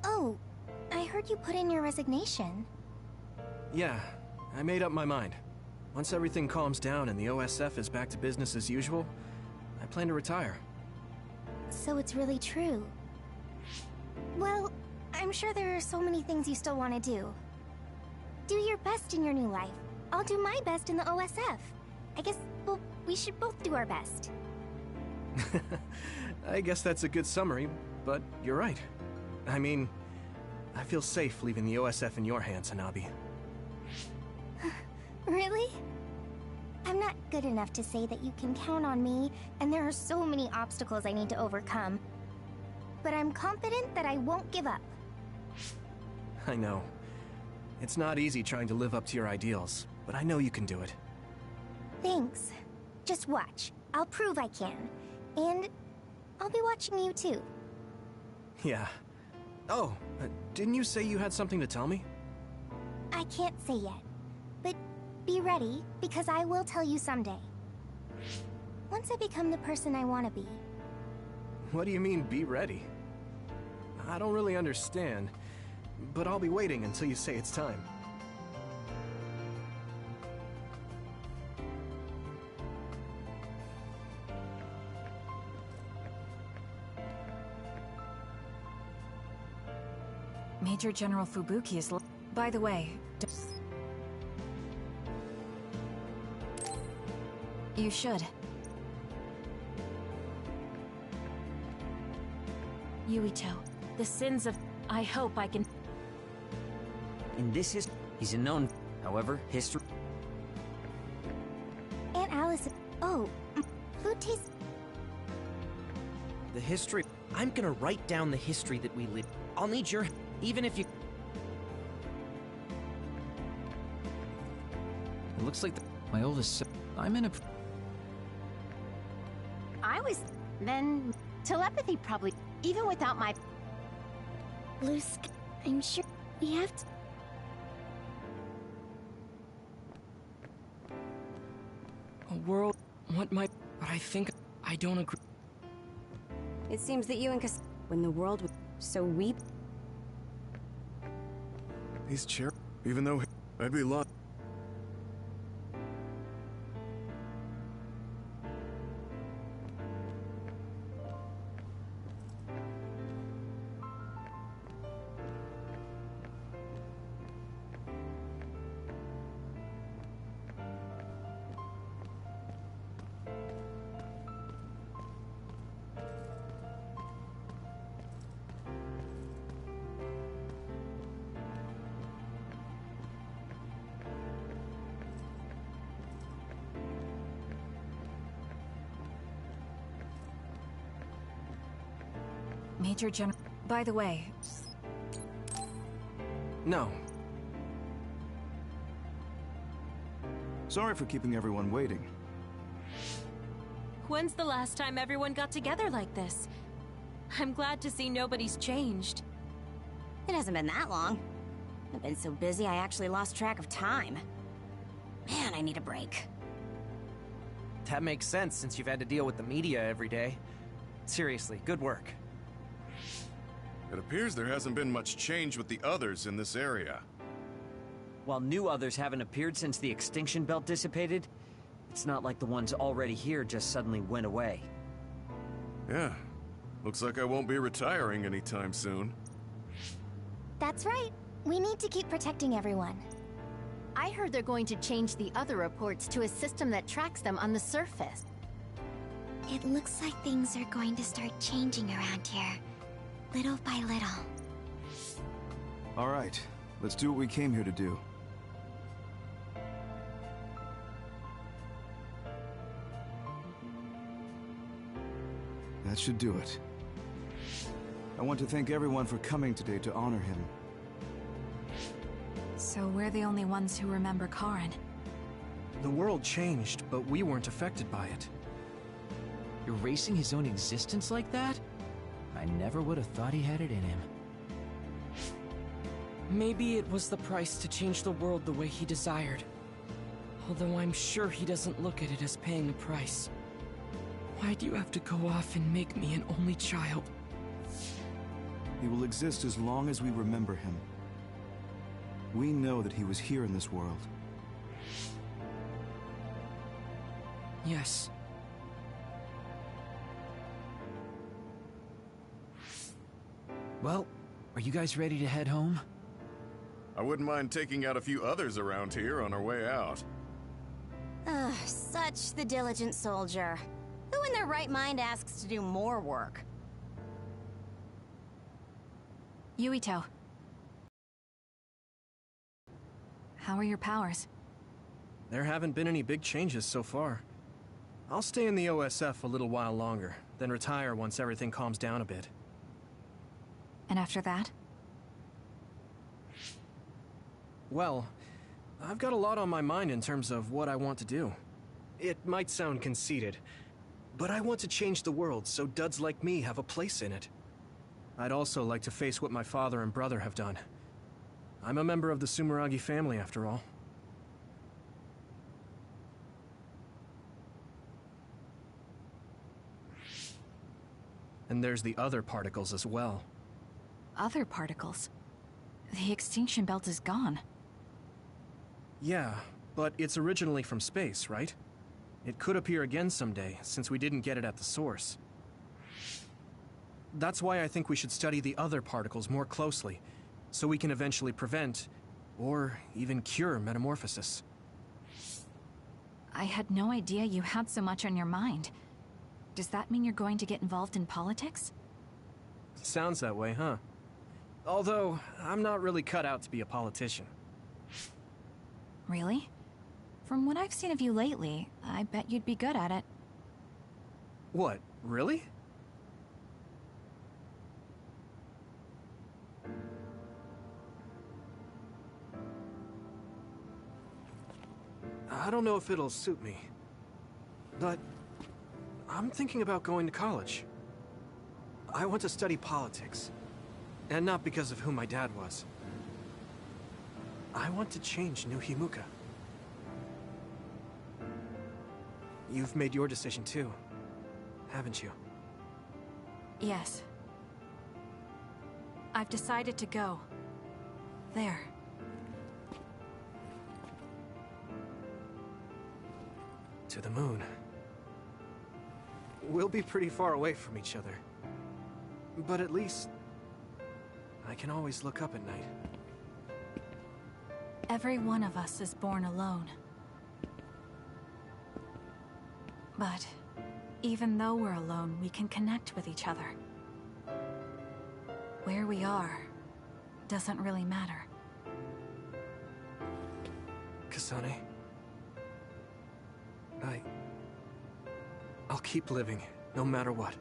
Oh, I heard you put in your resignation. Yeah, I made up my mind. Once everything calms down and the OSF is back to business as usual, I plan to retire. So it's really true. Well, I'm sure there are so many things you still want to do. Do your best in your new life. I'll do my best in the OSF. I guess, well, we should both do our best. I guess that's a good summary, but you're right. I mean, I feel safe leaving the OSF in your hands, Hanabi. Really? I'm not good enough to say that you can count on me, and there are so many obstacles I need to overcome. But I'm confident that I won't give up. I know. It's not easy trying to live up to your ideals, but I know you can do it. Thanks. Just watch. I'll prove I can. And I'll be watching you too. Yeah. Oh, didn't you say you had something to tell me? I can't say yet, but be ready, because I will tell you someday. Once I become the person I want to be. What do you mean, be ready? I don't really understand, but I'll be waiting until you say it's time. Major General Fubuki is... By the way... You should. Yuito, the sins of... I hope I can... In this he's a known... However, history... Aunt Alice... Oh, food tastes... The history... I'm gonna write down the history that we live. I'll need your... Even if you... It looks like my oldest I'm in a... I was... Then... Telepathy probably... Even without my... Blue sky... I'm sure we have to... A world... What might... But I think... I don't agree. It seems that you and Cas... When the world was... So we... He's even though I'd be lost. Major General... By the way... No. Sorry for keeping everyone waiting. When's the last time everyone got together like this? I'm glad to see nobody's changed. It hasn't been that long. I've been so busy I actually lost track of time. Man, I need a break. That makes sense since you've had to deal with the media every day. Seriously, good work. It appears there hasn't been much change with the others in this area. While new others haven't appeared since the extinction belt dissipated, it's not like the ones already here just suddenly went away. Yeah. Looks like I won't be retiring anytime soon. That's right. We need to keep protecting everyone. I heard they're going to change the other reports to a system that tracks them on the surface. It looks like things are going to start changing around here. Little by little. All right, let's do what we came here to do. That should do it. I want to thank everyone for coming today to honor him. So we're the only ones who remember Karen. The world changed, but we weren't affected by it. Erasing his own existence like that? I never would have thought he had it in him. Maybe it was the price to change the world the way he desired. Although I'm sure he doesn't look at it as paying a price. Why do you have to go off and make me an only child? He will exist as long as we remember him. We know that he was here in this world. Yes. Well, are you guys ready to head home? I wouldn't mind taking out a few others around here on our way out. Ugh, such the diligent soldier. Who in their right mind asks to do more work? Yuito. How are your powers? There haven't been any big changes so far. I'll stay in the OSF a little while longer, then retire once everything calms down a bit. And after that? Well, I've got a lot on my mind in terms of what I want to do. It might sound conceited, but I want to change the world so duds like me have a place in it. I'd also like to face what my father and brother have done. I'm a member of the Sumeragi family, after all. And there's the other particles as well. Other particles? The extinction belt is gone. Yeah, but it's originally from space, right? It could appear again someday, since we didn't get it at the source. That's why I think we should study the other particles more closely, so we can eventually prevent, or even cure metamorphosis. I had no idea you had so much on your mind. Does that mean you're going to get involved in politics? Sounds that way, huh? Although, I'm not really cut out to be a politician. Really? From what I've seen of you lately, I bet you'd be good at it. What, really? I don't know if it'll suit me, but I'm thinking about going to college. I want to study politics, and not because of who my dad was. I want to change New Himuka. You've made your decision too, haven't you? Yes. I've decided to go. There. To the moon. We'll be pretty far away from each other. But at least, I can always look up at night. Every one of us is born alone. But even though we're alone, we can connect with each other. Where we are doesn't really matter. Kasane, I'll keep living, no matter what.